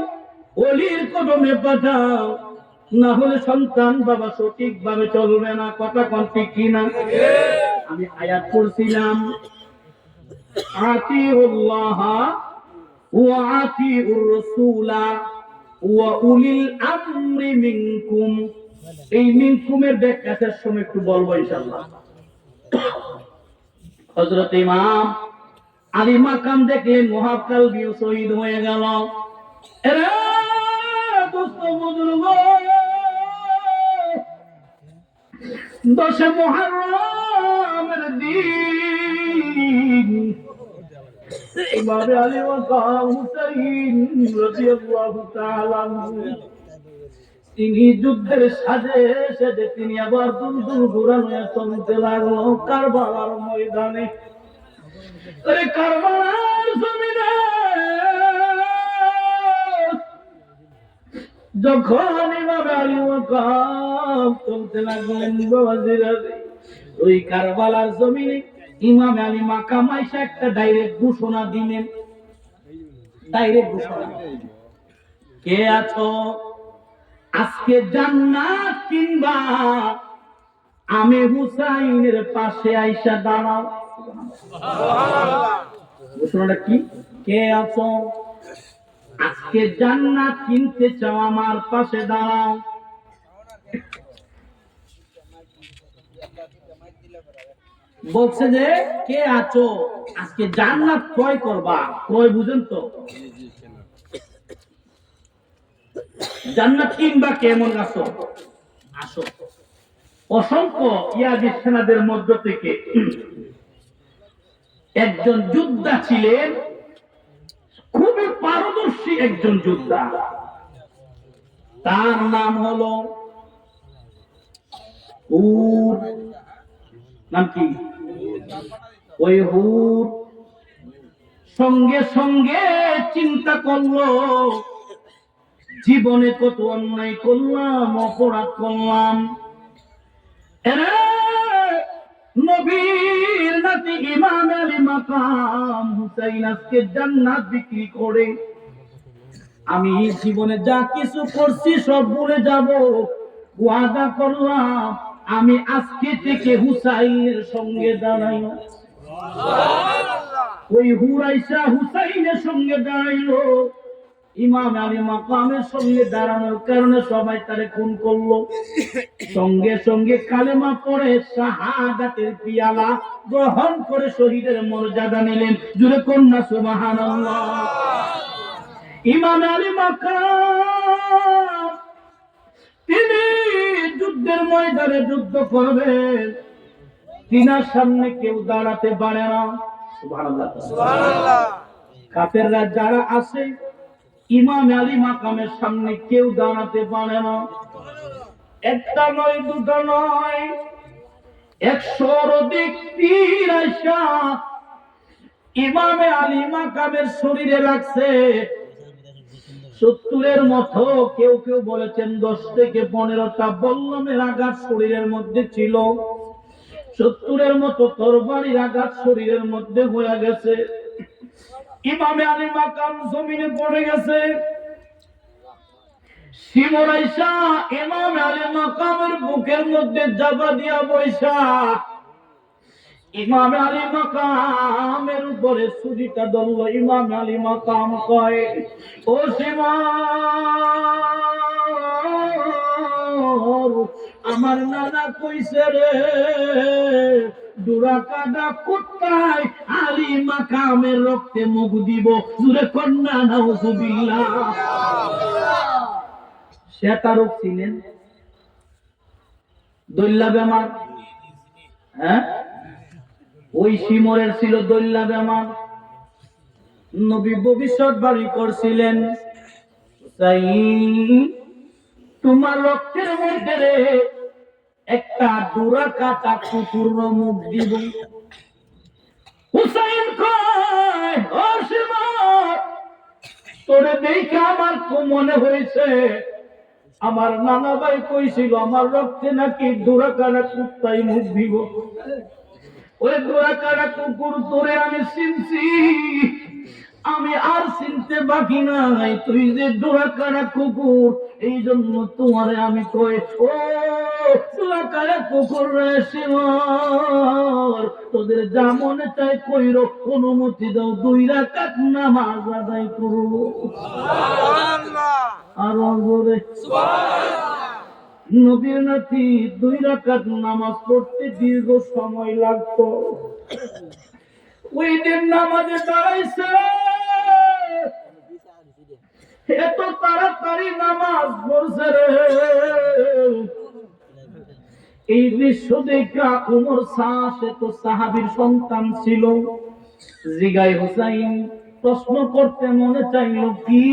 ওলির কদমে পাঠাও। না হলে সন্তান বাবা সঠিক ভাবে চলবে না। কথা কোন ঠিক কিনা? আমি আয়াত পড়ছিলাম, আতিউল্লাহ ওয়া আতিউর রাসূলা ওয়া উলিল আমরি মিনকুম। এই মিনকুমের ব্যাখ্যাটার সময় একটু বলবো ইনশাআল্লাহ। হযরত ইমাম আলী মাকাম দেখলেন ওহাব কালবি শহীদ হয়ে গেল। এরে দোস্ত বুজুর্গ, 10 মুহররমের দিন ইমাম আলী মাকাম হুসাইন রাদিয়াল্লাহু তাআলা তিনি যুদ্ধের সাজে সাজে তিনি আবার দূর দূর ঘুরানো চলতে লাগলো কারবালার ময়দানে। কারবালার জমিনে যখন ইমাম আলী মাকাম চলতে লাগলেন, ওই কারবালার জমিনে ইমাম আলী মাকাম আইসা একটা ডাইরেক্ট ঘোষণা দিলেন। ডাইরেক্ট ঘোষণা, কে আছো আজকে জান্নাত কিংবা আমি হুসাইনের পাশে আইসা দাঁড়াও। ঘোষণাটা কি? কে আছো আজকে জান্নাত কিনতে চাও, আমার পাশে দাঁড়াও। বলছে যে কে আছো আজকে জান্নাত ক্রয় করবা। ক্রয় বুঝেন তো? জান্নাত কিনবা, কেমন আছো? আসো। অসংখ্য ইয়াজি সেনাদের মধ্য থেকে একজন যোদ্ধা ছিলেন, খুবই পারদর্শী একজন যোদ্ধা। তার নাম হলো হুর। নাম কি? ওই হুর সঙ্গে সঙ্গে চিন্তা করলো, জীবনে কত অন্যায় করলাম, অপরাধ করলাম। নবীর নাতি ইমাম আলী মাকাম হুসাইন আজকে জান্নাত বিক্রি করে আমি জীবনে যা কিছু করছি সব ভুলে যাব। ওয়াদা করলাম আমি আজকে থেকে হুসাইনের সঙ্গে দাঁড়াইব। ওই হুরাইসা হুসাইনের সঙ্গে দাঁড়াইলো। ইমাম আলী মাকামের সঙ্গে দাঁড়ানোর কারণে সবাই তারে খুন করলো। সঙ্গে সঙ্গে কালেমা পড়ে শাহাদাতের পিয়ালা গ্রহণ করে শহীদের মর্যাদা নিলেন। জুড়ে কন্যা সুবহানাল্লাহ। ইমাম আলী মাকাম তিনি যুদ্ধের ময়দানে যুদ্ধ করবেন, তিনার সামনে কেউ দাঁড়াতে পারে না। সুবহানাল্লাহ সুবহানাল্লাহ। কাফেররা যারা আছে ইমাম আলী মাকামের সামনে কেউ দাঁড়াতে পারে না। একটা নয়, দুটো নয়, 100-র অধিক তীর আইসা ইমামে আলী মাকামের শরীরে লাগছে। 70-এর মতো, কেউ কেউ বলেছেন 10 থেকে 15টা বল্লমের আঘাত শরীরের মধ্যে ছিল। 70-এর মতো তরবারির আঘাত শরীরের মধ্যে হয়ে গেছে। ইমামে আলী মাকাম জমিনে পড়ে গেছে। শিমর আইসা ইমামে আলী মাকামের বুকের মধ্যে জাবা দিয়া বৈশা ইমামে আলী মাকামের উপরে ছুরিটা ধরল। ইমামে আলী মাকাম কয়, ও শিমর, আমার নানা কইছে রে, দুরাকাদা কুত্তায় আলী মাকামের রক্তে মুখ দিব। জুরে কন্যা নাউজুবিল্লাহ। সে তারক ছিলেন দৈল্লা বেমার। হ্যাঁ, ওই শিমরের ছিল দৈল্লা বেমার। নবী ভবিষ্যৎবাণী করছিলেন, তোমার রক্তের মধ্যে রে একটা ডোরা কাটা কুকুর মুখ দিব। হুসাইন কয়, ও শিমর, তোরে দেখে আমার খুব মনে হয়েছে আমার নানা ভাই কইছিল আমার রক্তে নাকি ডোরা কাটা কুত্তাই মুখ দিব। ওই ডোরা কাটা কুকুর তোরে আমি চিনছি, আমি আর চিনতে বাকি নাই। তুই যে ডোরা কাটা কুকুর, এই জন্য তোমারে আমি কই, ও ডোরা কাটা কুকুর রে শিমর, তোদের যা মনে চাই কইর, অনুমতি দাও 2 রাকাত নামাজ আদায় করব। সুবহানাল্লাহ। আর বলে সুবহানাল্লাহ। নবীর নাতি 2 রাকাত নামাজ পড়তে দীর্ঘ সময় লাগতো। ওই দিন নামাজে দাঁড়াইছে, এত তাড়াতাড়ি নামাজ পড়ছে রে। এই দৃশ্য দেখা উমর সে তো সাহাবীর সন্তান ছিল, জিগাই হুসাইন প্রশ্ন করতে মনে চাইল, কি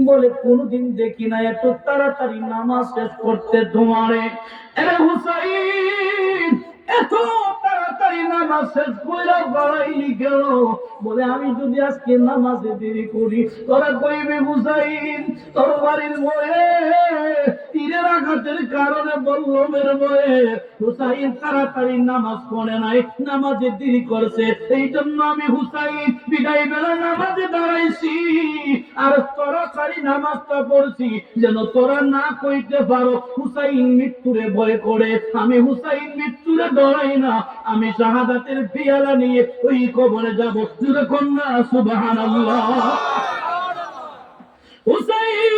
বলে কোনদিন দেখি না এত তাড়াতাড়ি নামাজ শেষ করতে তোমারে। আরে হুসাইন, এত তাড়াতাড়ি নামাজ শেষ কইরা বাড়াইলি কেন? বলে আমি যদি আজকে নামাজে দেরি করি, তোরা কইবি হুসাইন তোর বাড়ির ভয়ে, তীরের আঘাতের কারণে বল্লমের ভয়ে হুসাইন তাড়াতাড়ি নামাজ পড়ে নাই, নামাজে দেরি করছে। এই জন্য আমি হুসাইন বিদায় বেলা নামাজে দাঁড়াইছি আর তাড়াতাড়ি নামাজটা পড়ছি, যেন তোরা না কইতে পারো হুসাইন মৃত্যুরে ভয় করে। আমি হুসাইন মৃত্যুরে ডরাই না, আমি শাহাদাতের পিয়ালা নিয়ে ওই কবরে যাব। যখন না সুবহানাল্লাহ। হুসাইন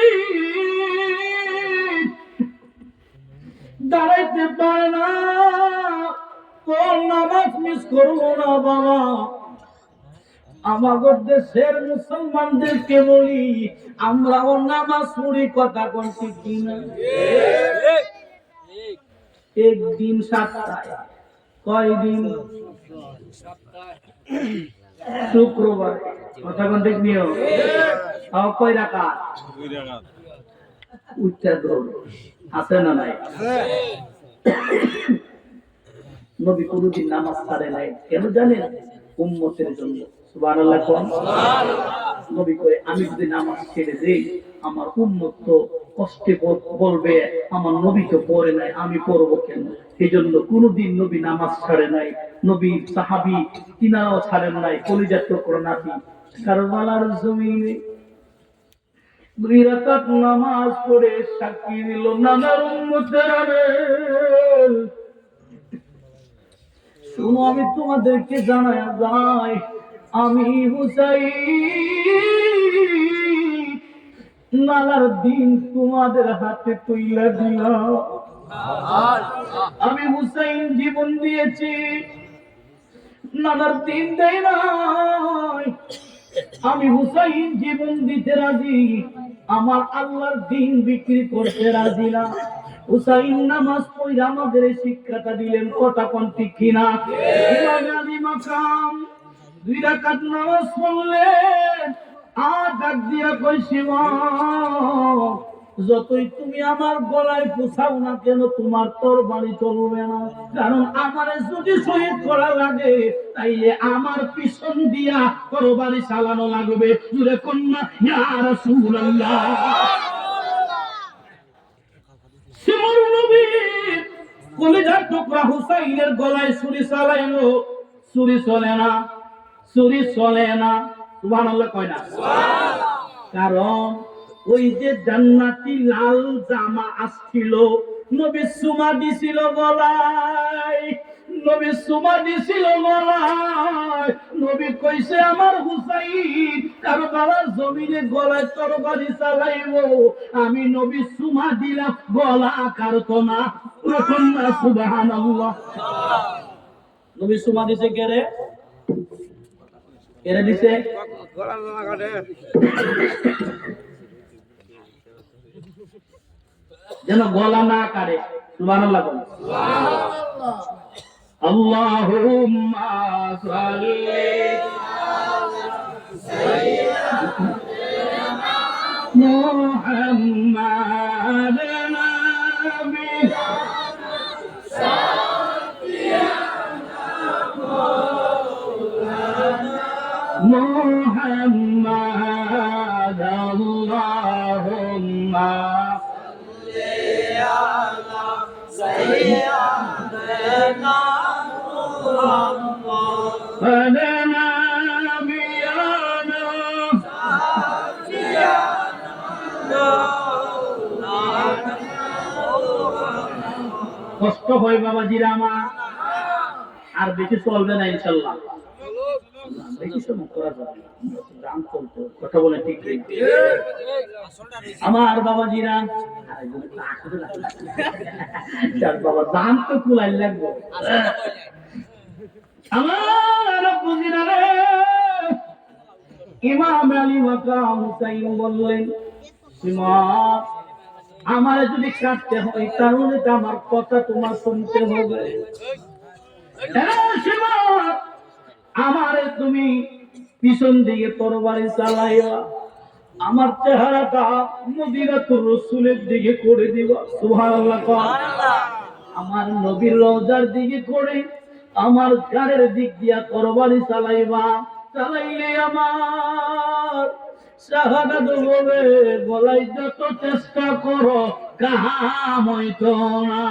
দাঁড়াইতে পারে না, কোন নামাজ মিস করবো না বাবা। আমাদের দেশের মুসলমানদেরকে বলি, আমরাও নামাজ পড়ি, কথা বলছি কিনা? একদিন 7টায়, কয়দিন? শুক্রবার, কথা বলতে নিও। তাও কয় রাকাত? 2 রাকাত। উচ্চার আছে না নাই? নবী কোনদিন নামাজ ছাড়ে নাই, কেন জানেন? উম্মতের জন্য। সুবহানাল্লাহ। নবী কয়, আমি যদি নামাজ ছেড়ে দেই আমার উম্মত তো কষ্টে বলবে আমার নবী তো পড়ে নাই, আমি পড়বো কেন? এই জন্য কোনদিন নবী নামাজ ছাড়ে নাই। নবী সাহাবী তিনারাও ছাড়েন নাই। কলিজার টুকরা নাতি কারবালার জমিনে 2 রাকাত নামাজ পড়ে সাক্ষী দিল, নানার উম্মতেরা রে শুনো, আমি তোমাদেরকে জানায় যাই, আমি হুসাইন নানার দিন তোমাদের হাতে তুইলা দিলাম। আমি হুসাইন জীবন দিয়েছি, নানার দিন দেয় নাই। আমি হুসাইন জীবন দিতে রাজি, আমার আল্লাহর দিন বিক্রি করতে রাজি না। হুসাইন নামাজ পড়ে আমাদের এই শিক্ষাটা দিলেন, কথা কোন ঠিক কিনা? ইমাম আলী মাকাম 2 রাকাত নামাজ পড়লেন, আর ডাক দিয়া কইছি মা, যতই তুমি আমার গলায় পোছাও না কেন তোমার তরবারি চলবে না, কারণ আমারে যদি শহীদ করা লাগে তাইলে আমার পিছন দিয়া তরবারি চালানো লাগবে। জুরে কন্যা ইয়া রাসূলুল্লাহ। সিমর নবী কলিজার টুকরা হুসাইনের গলায় ছুরি চালাইলো, ছুরি চলে না, ছুরি চলে না। সুবহানাল্লাহ কয় না? সুবহানাল্লাহ। কারণ ওই যে জান্নাতি লাল জামা আসছিল, নবী সুমা দিছিল গলায়, নবী সুমা দিছিল গলায়। নবী কইছে আমার হুসাইন কারবালার জমিনে গলায় তরবারি চালাইবো, আমি নবী সুমা দিলাম, গলা কারতো না। সুবহানাল্লাহ। নবী সুমা দিছে কেরে? কেরে দিছে? গলা না কাটে, যেন গলা না কাটে। সুবহানাল্লাহ। সুবহানাল্লাহ। আল্লাহুম্মা সাল্লি আলা সাইয়্যিদিনা মুহাম্মাদ নবী মুহাম্মাদ। আল্লাহুম্মা সাইয়্যিদিনা মুহাম্মাদ নবিয়ানা কষ্ট হয় বাবাজিরা আমার, আর বেশি চলবে না ইনশাআল্লাহ। বেশি সময় করা যাবে না, দাম চলতো, কথা বলে ঠিক ঠিক আমার বাবাজিরা। বাবা দাম তো কুলাই লাগবে আমার বুঝিনা রে। ইমাম আলী মাকাম হুসাইন বললেন, সিমত আমার যদি কাটতে হয় তাহলে তো আমার কথা তোমার শুনতে হবে। আমারে তুমি পিছন দিকে তরবারি চালাইয়া আমার চেহারাটা মদিনাতুর রাসূলের দিকে করে দিবা। সুবহানাল্লাহ। আমার নবীর রওজার দিকে করে আমার গাড়ির দিক দিয়া তরবারি চালাইবা, চালাইলে আমার শাহাদাত হবে। গলায় যত চেষ্টা করো কাম হইতো না।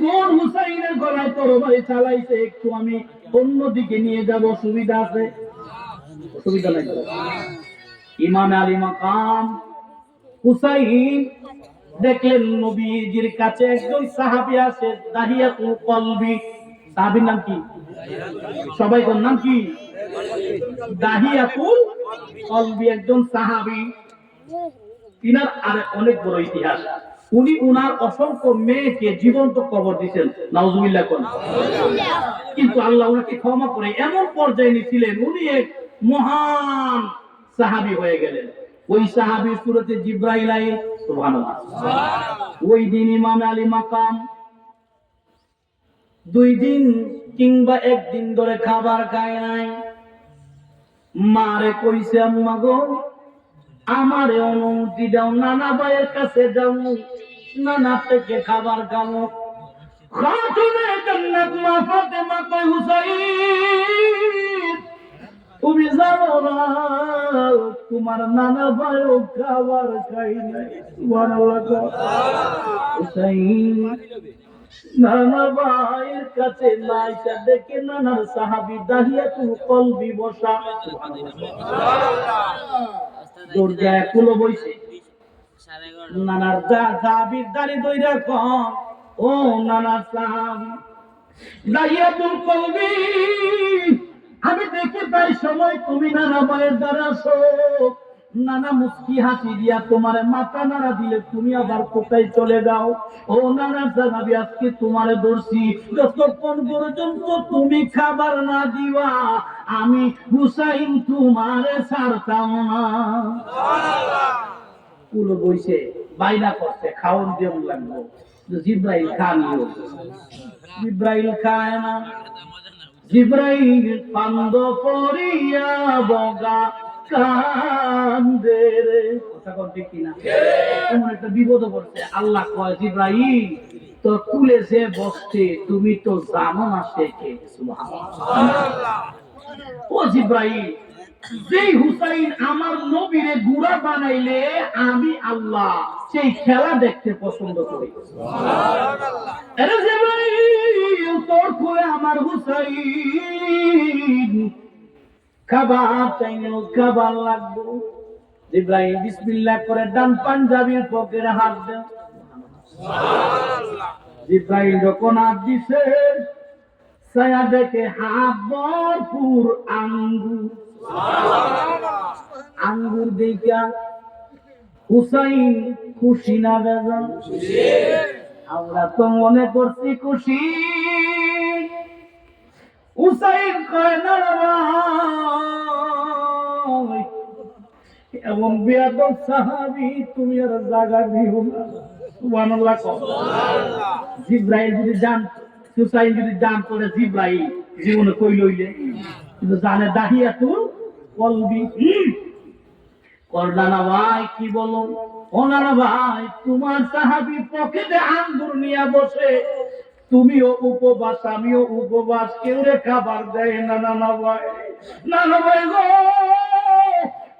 কোন হুসাইনের গলায় তরবারি চালাইছে একটু আমি অন্যদিকে নিয়ে যাব, সুবিধা আছে? অসুবিধা নাই। ইমাম আলী মাকাম হুসাইন দেখলেন নবীজির কাছে একজন সাহাবী আছে, দাহিয়াতুল কলবি। সাহাবীর নাম কি? সবাই কোন নাম কি? দাহিয়াতুল কলবি, একজন সাহাবী। তিনার আর অনেক বড় ইতিহাস। উনি উনার অসংখ্য মেয়েকে জীবন্ত কবর দিয়েছেন, নাউজুবিল্লাহ কোন। কিন্তু আল্লাহ ওনাকে ক্ষমা করে এমন পর্যায়ে নিয়েছিলেন, উনি এক মহান সাহাবী হয়ে গেলেন। ওই সাহাবী সূরাতে জিবরাইল আলাইহিস সুবহানাল্লাহ। ওই দিন ইমাম আলী মাকাম 2 দিন কিংবা 1 দিন ধরে খাবার খায় নাই। মারে কইছে, আম্মা গো আমারে অনুমতি দাও, নানা ভাইয়ের কাছে যাও, নানা থেকে খাবার খাবো। খাতুনে জান্নাত মা ফাতেমা কই, হুসাইন তুমি জানো না তোমার নানা ভাইও খাবার খাই নাই। সুবহানাল্লাহ। হুসাইন নানা ভাইয়ের কাছে নাইসা দেখে নানার সাহাবী দাহিয়াতুল কলবি বসা। দরজায় কুলো বইছে। নানার সাহাবীর দাড়ি ধইরা কম, ও নানার সাহাবী দাহিয়াতুল কলবি, আমি দেখি তাই সময় তুমি নানা ভাইয়ের দ্বারা আসো। নানা মুস্কি হাসি দিয়া তোমার মাথা নাড়া দিলে তুমি আবার কোথায় চলে যাও। ও নানা সাহাবী আজকে তোমারে ধরছি, যতক্ষণ পর্যন্ত তুমি খাবার না দিবা আমি হুসাইন তোমারে ছাড়তাম না। কুলো বইছে বাইনা করছে খাওন দেওয়া লাগবো, জিব্রাইল খানিও, জিব্রাইল খায় না। জিব্রাইল পান্দ পরিয়া বগা কান্দে রে, কথা কর ঠিক কিনা? এমন একটা বিপদ পড়ছে, আল্লাহ কয় জিব্রাইল তোর কুলে যে বসছে তুমি তো জানো না সে কে। সুবহানাল্লাহ। ও জিব্রাইল, যেই হুসাইন আমার নবীরে গুড়া বানাইলে আমি আল্লাহ সেই খেলা দেখতে পছন্দ করি। সুবহানাল্লাহ। আরে জিব্রাইল তোর কোলে আমার হুসাইন খাবার চাইলে খাবার লাগবে। জিব্রাইল বিসমিল্লাহ করে ডান পাঞ্জাবির পকেটে হাত দেন। সুবহানাল্লাহ। জিব্রাইল যখন হাত দিছে ছায়া দেখে হাত ভরপুর আঙ্গুর। সুবহানাল্লাহ। আঙ্গুর দেখা হুসাইন খুশি না বেজান? খুশি। আমরা তো মনে করছি খুশি। হুসাইন কয় না ভাই, এমন বেয়াদব সাহাবী তুমি আর জায়গা দিও না। সুবহানাল্লাহ। সুবহানাল্লাহ। জিব্রাইল যদি জানতো, হুসাইন যদি জানতো না জিব্রাইল জীবনে কই লইলে, কিন্তু জানে দাহিয়াতুল কলবি। করলা না ভাই, কি বলো? ও না ভাই, তোমার সাহাবী পকেটে আঙ্গুর নিয়ে বসে, তুমিও উপবাস আমিও উপবাস, কেউ রে খাবার দেয় না। না ভাই, না ভাই গো,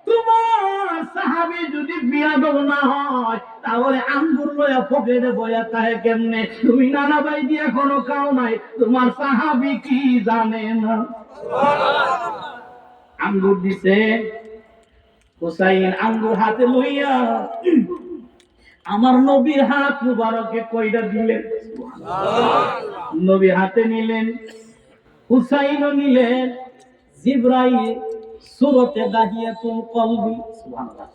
তোমার সাহাবী যদি বিয়াদব না হয় তাহলে আঙ্গুর লয়া পকেটে বয়া থাকে কেমনে? তুমি নানা ভাই দিয়ে কোনো খাও নাই, তোমার সাহাবী কি জানে না? আঙ্গুর দিছে। হুসাইন আঙ্গুর হাতে লইয়া আমার নবীর হাত মুবারকে কইরা দিলেন। নবী হাতে নিলেন, হুসাইনও নিলেন। জিব্রাইল সূরতে দাহিয়াতুল কলবি, সুবহানাল্লাহ,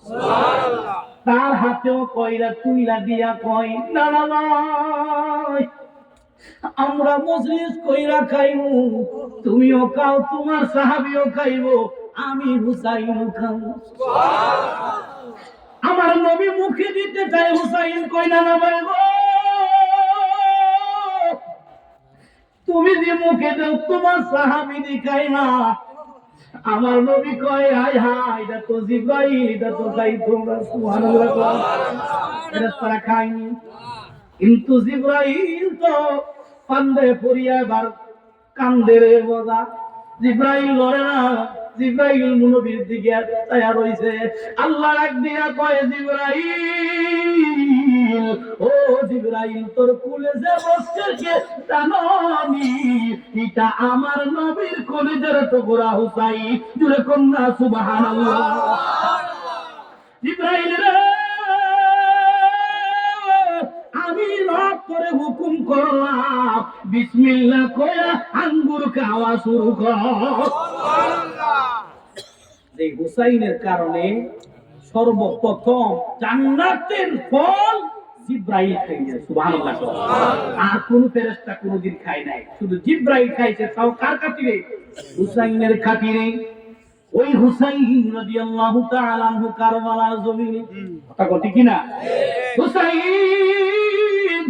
তার হাতেও কইরা তুইলা দিয়া কয়, না ভাই, আমরা মজলিস কইরা খাইবো, তুমিও খাও, তোমার সাহাবীও খাইবো, আমি হুসাইনও খাবো। সুবহানাল্লাহ। আমার নবী মুখে দিতে চায়, হুসাইন কই না ভাই গো, তুমি যে মুখে দাও তোমার সাহাবী দেখাই না। আমার নবী কয় হায় হায়, এটা তো জিব্রাইল, এটা তো তাই তোমরা। সুবহানাল্লাহ। ফেরেশতারা খায়নি, কিন্তু জিব্রাইল তো কান্দে পড়িয়া এবার কান্দে রে বোঝা। জিব্রাইল লড়ে না, জিব্রাইল নবীর দিকে তায়া রইছে। আল্লাহ ডাক দিয়া কয়, জিব্রাইল, ও জিব্রাইল, তোর কুলে যে বসছে কে জানি? এটা আমার নবীর কলিজার টুকরা হুসাইন। জুরে কন্যা সুবহানাল্লাহ। জিব্রাইল রে, আমি রব করে হুকুম করলাম, বিসমিল্লাহ কইরা আঙ্গুর খাওয়া শুরু কর। সুবহানাল্লাহ। যে হুসাইনের কারণে সর্বপ্রথম জান্নাতের ফল জিব্রাইল খাইছে। সুবহানাল্লাহ। আর কোন ফেরেশতা কোনদিন খায় নাই, শুধু জিব্রাইল খাইছে। তাও কার খাতিরে? হুসাইনের খাতিরে। ওই হুসাইন রাদিয়াল্লাহু তাআলা আনহু কারবালার জমিনে, কথা কটি কিনা? হুসাইন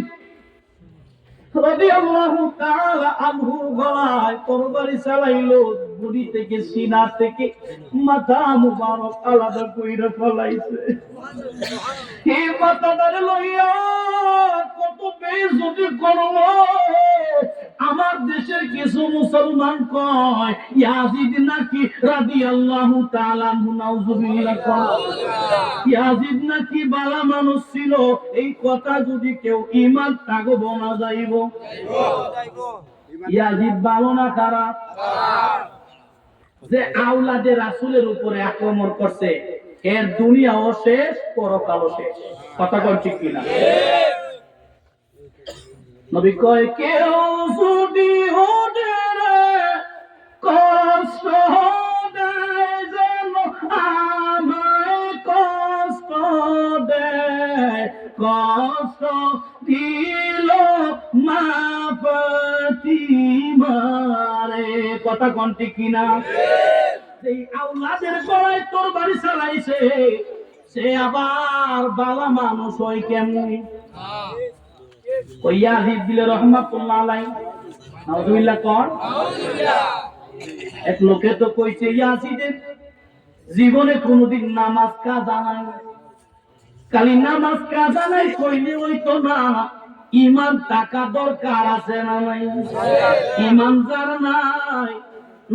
রাদিয়াল্লাহু তাআলা আনহু গলায় তরবারি চালাইলো, বুড়ি থেকে সিনা থেকে মাথা মুবারক আলাদা কইরা ফলাইছে। এই মাথাটারে লইয়া কত বেইজ্জতি করলো। আমার দেশের কিছু মুসলমান কয় ইয়াজিদ নাকি রাদিয়াল্লাহু তাআলা আনহু, নাউযুবিল্লাহ, ইয়াজিদ নাকি ভালো মানুষ ছিল। এই কথা যদি কেউ ঈমান তাগো বনা যাইব, ইয়াজিদ ভালো না খারাপ? যে আওলাদে রাসূলের উপরে আক্রমণ করছে, এর দুনিয়াও শেষ, পরকালও শেষ। কথা কন ঠিক কিনা? নবী কয়, কেউ যদি ওদের কষ্ট দেয় যেন আমায় কষ্ট দেয়, কষ্ট দিল মা ফাতিমারে। কথা কন ঠিক কিনা? সেই আওলাদের গলায় তরবারি চালাইছে, সে আবার বালা মানুষ হয় কেমনি? ওই ইয়াজিদ বিলে রহমাতুল্লাহ আলাইহি, নাউযুবিল্লাহ কোন। এক লোকে তো কইছে ইয়াজিদের জীবনে কোনোদিন নামাজ কাজা নাই, খালি নামাজ কাজা নাই কইলে হইতো না, ইমান টাকা দরকার আছে না নাই? ইমান যার নাই,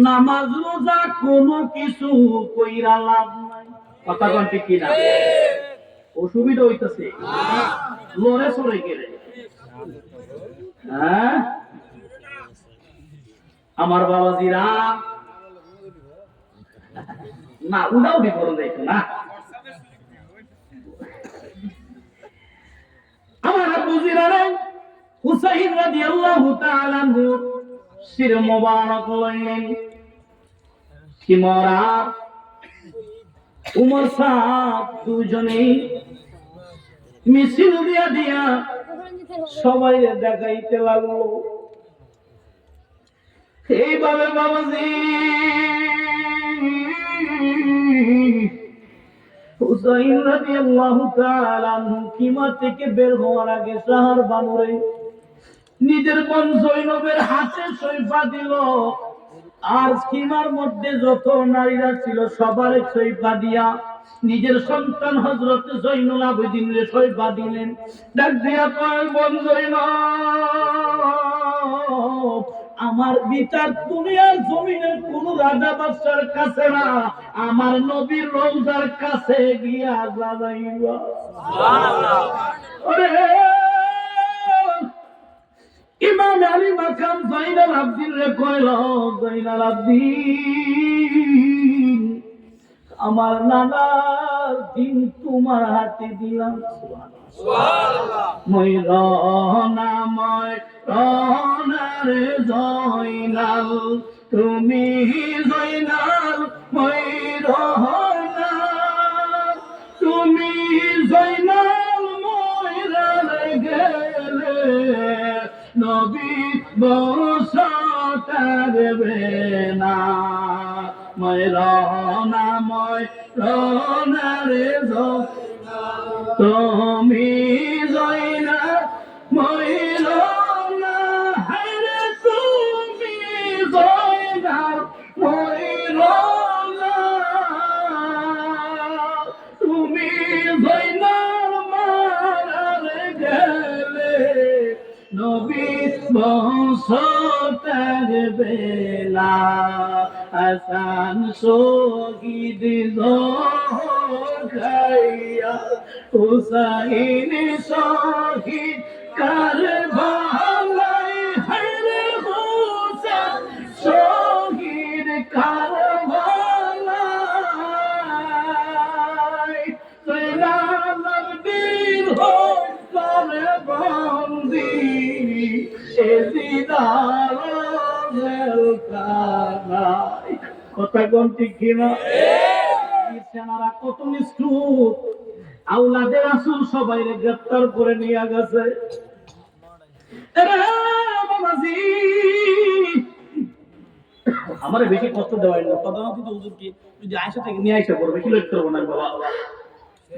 নামাজ রোজা কোনো কিছু কইরা লাভ নাই। কথা কোন ঠিক কিনা? অসুবিধা হইতাছে, লড়ে সরে গেলে। হ্যাঁ আমার বাবাজিরা, না উড়াও বিপরণ দেখো না। আমার আব্বুজিরা রে, হুসাইন রাদিয়াল্লাহু তাআলা আনহু শির মোবারক লইলেন, কিমরা উমর সাহেব দুজনেই মিছিল দিয়া দিয়া সবাই দেখাইতে লাগলো। এইভাবে বাবাজি হুসাইন রাদিয়াল্লাহু তাআলা আনহু কিমা থেকে বের হওয়ার আগে শাহর বানুরে নিজের বোন জৈনবের হাতে শৈফা দিল, আর কিমার মধ্যে যত নারীরা ছিল সবার শৈফা দিয়া নিজের সন্তান হযরত জৈনুল আবেদিন রে শৈফা দিলেন। ডাক দিয়া কয়, বোন জৈনব, আমার বিচার দুনিয়ার জমিনের কোন রাজা বাদশার কাছে না, আমার নবীর রওজার কাছে গিয়া জানাইবা। সুবহানাল্লাহ। ওরে ইমাম আলী মাকাম জাইনাল আবদিন রে কইল, জাইনাল আবদিন, আমার নানার দিন তোমার হাতে দিলাম। সুবহানাল্লাহ। ময়রনা ময়রনারে জয়নাল, তুমি জয়নাল ময়রনা, তুমি জয়নাল ময়রারে গেলে নবী বসাতারবে না। ময়রনা ময়রনারে জয়নাল, তুমি জয়নাল ময়রনা, হায়রে তুমি জয়নাল ময়রনা, তুমি জয়নাল মারারে গেলে নবী বংশতারবে না। হাসান শহীদ খাইয়া, হুসাইন শহীদ কারবালায়, হায়রে হুসাইন শহীদ কারবালায়, জয়নাল আবদিন হইলে বন্দী এজিদার। কথা কোন ঠিক কিনা? সেনারা কত নিষ্ঠুর, আওলাদের রাসূল সবাইরে গ্রেফতার করে নিয়ে গেছে। আমারে বেশি কষ্ট দেওয়াই না, প্রধানত হুজুর কি যদি আয়েশা থেকে নিয়ে আইসা করবে কি লক্ষ্য করবো না বাবা,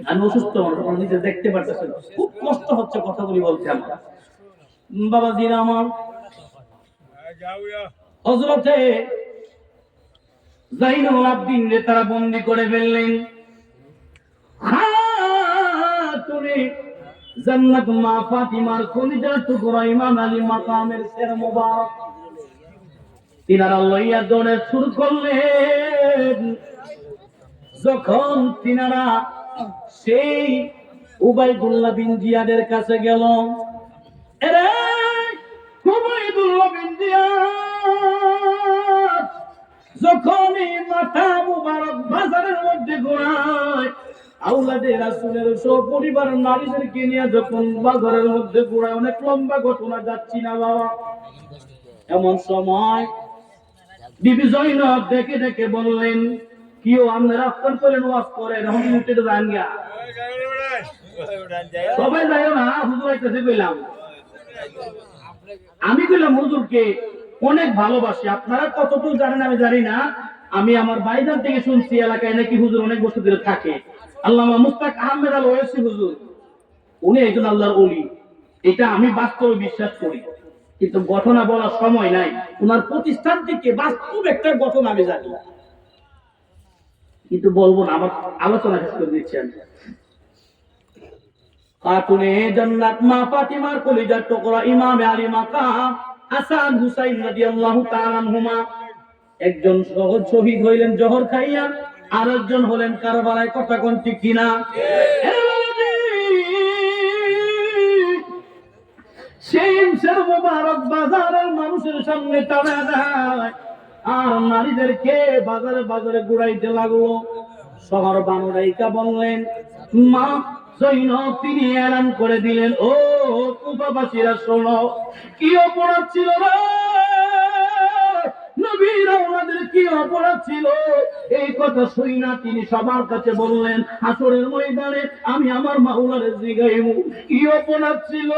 আমি অসুস্থ মানুষ, নিজে দেখতে পারতেছি, খুব কষ্ট হচ্ছে কথাগুলি বলতে আমার। বাবাজিরা আমার, হযরতে জাইনুল আবদিন রে তারা বন্দী করে ফেললেন। খাতুনে জান্নাত মা ফাতিমার কলিজার টুকরা ইমাম আলী মাকামের শের মোবারক তিনারা লইয়া দৌড়ে শুরু করলেন। যখন তিনারা সেই উবাইদুল্লাহ বিন জিয়াদের কাছে গেল, এরে উবাইদুল্লাহ বিন জিয়াদ যখনই মাথা মুবারক বাজারের মধ্যে ঘোরায়, আওলাদে রাসূলের সপরিবার নারীদেরকে নিয়ে যখন বাজারের মধ্যে ঘোরায়, অনেক লম্বা ঘটনা, যাচ্ছি না বাবা। এমন সময় বিবি জয়নব দেখে দেখে বললেন, কিও আপনারা আফতার করেন, ওয়াজ করেন, এখন উঠে যান গিয়া, সবাই যায় না, হুজুর আইতেছে কইলাম। আমি কইলাম হুজুরকে অনেক ভালোবাসি, আপনারা কতটুকু জানেন আমি জানি না, আমি আমার ভাইজান থেকে শুনছি এলাকায় নাকি হুজুর অনেক বছর ধরে থাকে, আল্লামা মুস্তাক আহমেদ আল ওয়াইসি হুজুর, উনি একজন আল্লাহর ওলি, এটা আমি বাস্তবে বিশ্বাস করি, কিন্তু ঘটনা বলার সময় নাই। ওনার প্রতিষ্ঠান থেকে বাস্তব একটা ঘটনা আমি জানি না, কিন্তু বলবো না, আমার আলোচনা শেষ করে দিচ্ছেন। খাতুনে জান্নাত মা ফাতিমার কলিজার টুকরা ইমাম আলী মাকাম হাসান হুসাইন রাদিয়াল্লাহু তাআলা আনহুমা একজন সহজ শহীদ হইলেন জহর খাইয়া, আর একজন হলেন কারবালায়। কথা কোন ঠিক কিনা? সেই ইনসার মুবারক বাজারের মানুষের সামনে টানা দেয়, আর নারীদেরকে বাজারে বাজারে ঘুরাইতে লাগলো। শহর বানুরাইকা বললেন, মা জৈনব তিনি এলান করে দিলেন, ও কুফাবাসীরা শোনো, কি অপরাধ ছিল রে নবীরা, ওনাদের কি অপরাধ ছিল? এই কথা শুই না তিনি সবার কাছে বললেন, হাসরের ময়দানে আমি আমার মাওলারে জিগাইব কি অপরাধ ছিল,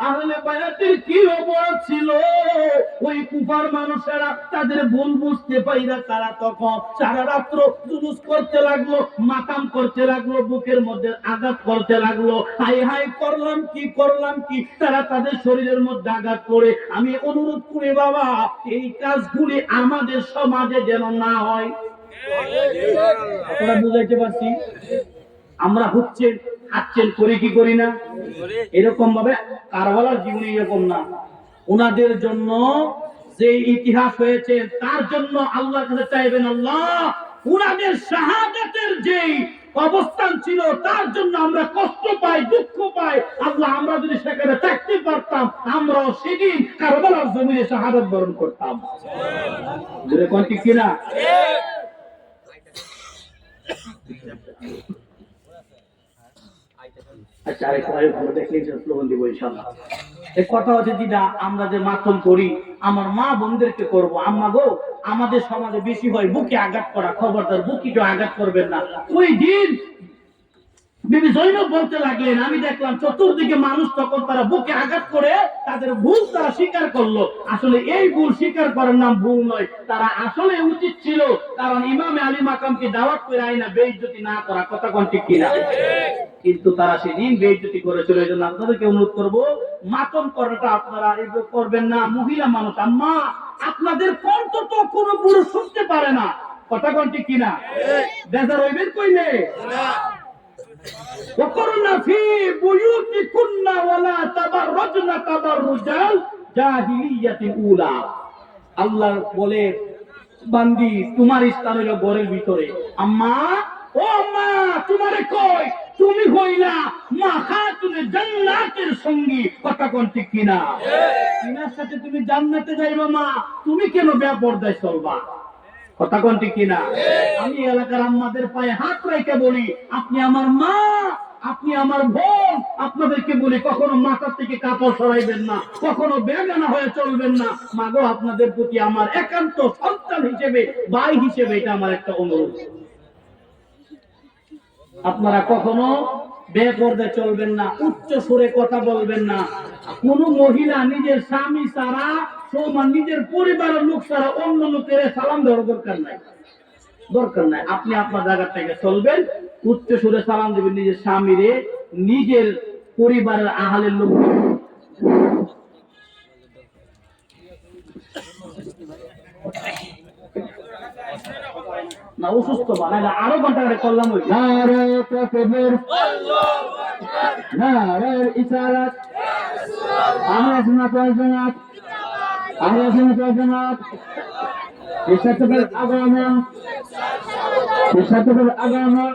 আহলে বায়াতের কি অপরাধ ছিল। ওই কুফার মানুষেরা তাদের ভুল বুঝতে পাইরা তারা তখন সারা রাত্র জুলুস করতে লাগলো, মাতাম করতে লাগলো, বুকের মধ্যে আঘাত করতে লাগলো। হাই হাই করলাম কি করলাম কি, তারা তাদের শরীরের মধ্যে আঘাত করে। আমি অনুরোধ করি বাবা, এই কাজগুলি আমাদের সমাজে যেন না হয়। আপনারা বুঝাইতে পারছি? আমরা হচ্ছে হাঁটছেন করি কি করি না? এরকম ভাবে কারবালার জীবনে এরকম না। ওনাদের জন্য যে ইতিহাস হয়েছে তার জন্য আল্লাহর কাছে চাইবেন, আল্লাহ ওনাদের শাহাদাতের যেই অবস্থান ছিল তার জন্য আমরা কষ্ট পাই, দুঃখ পাই। আল্লাহ আমরা যদি সেখানে থাকতে পারতাম, আমরাও সেদিন কারবালার জমিনে শাহাদাত বরণ করতাম। কোন ঠিক কিনা? আচ্ছা, কথা হচ্ছে দিদা, আমরা যে মাতম করি আমার মা বোনদেরকে করবো। আম্মা গো, আমাদের সমাজে বেশি হয় বুকে আঘাত করা, খবরদার বুকে কেউ আঘাত করবেন না। ওই দিন বিবি জৈনব বলতে লাগলেন, আমি দেখলাম চতুর্দিকে মানুষ, তখন তারা বুকে আঘাত করে তাদের ভুল তারা স্বীকার করলো। আসলে এই ভুল স্বীকার করার নাম ভুল নয়, তারা আসলে উচিত ছিল কারণ ইমামে আলী মাকামকে দাওয়াত করে আইনা বেইজ্জতি না করা। কথা কোন ঠিক কিনা? কিন্তু তারা সেদিন বেইজ্জতি করেছিল। এই জন্য আপনাদেরকে অনুরোধ করবো, মাতম করাটা আপনারা করবেন না। মহিলা মানুষ, আম্মা আপনাদের কণ্ঠ তো কোনো পুরুষ শুনতে পারে না। কথা কোন ঠিক কিনা? বেজার হইবেন কইলে وقرنا في بيوتكن ولا تبرجن تبرج الجاهلية الأولى। আল্লাহ বলে, বান্দি তোমার স্থান হইল ঘরের ভিতরে। আম্মা, ও মা, তোমারে কই, তুমি হইলা মা খাতুনে জান্নাতের সঙ্গী। কথা কোন ঠিক কিনা? তিনার সাথে তুমি জান্নাতে যাইবা মা, তুমি কেন বেপরদায় চলবা? কথা কোন ঠিক কিনা? আমি এলাকার আম্মাদের পায়ে হাত রেখে বলি, আপনি আমার মা, আপনি আমার বোন। আপনাদেরকে বলি, কখনো মাথা থেকে কাপড় সরাইবেন না, কখনো বেগানা হয়ে চলবেন না। মাগো, আপনাদের প্রতি আমার একান্ত সন্তান হিসেবে, ভাই হিসেবে এটা আমার একটা অনুরোধ। আপনারা কখনো বেপরদায় চলবেন না, উচ্চ সুরে কথা বলবেন না। কোন মহিলা নিজের স্বামী ছাড়া, নিজের পরিবারের লোক ছাড়া অন্য লোকের সালাম দেওয়ার দরকার নাই, দরকার নাই। আপনি আপনার জায়গা থেকে চলবেন, উচ্চ সুরে সালাম দেবেন নিজের স্বামীরে, নিজের পরিবারের আহালের লোক। না অসুস্থ বানাইলে আরো ঘন্টা করে করলাম। ওই ইশারাত আমরা শোনা প্রয়োজন, আমরা শোনা প্রয়োজন। আগমন, আগমন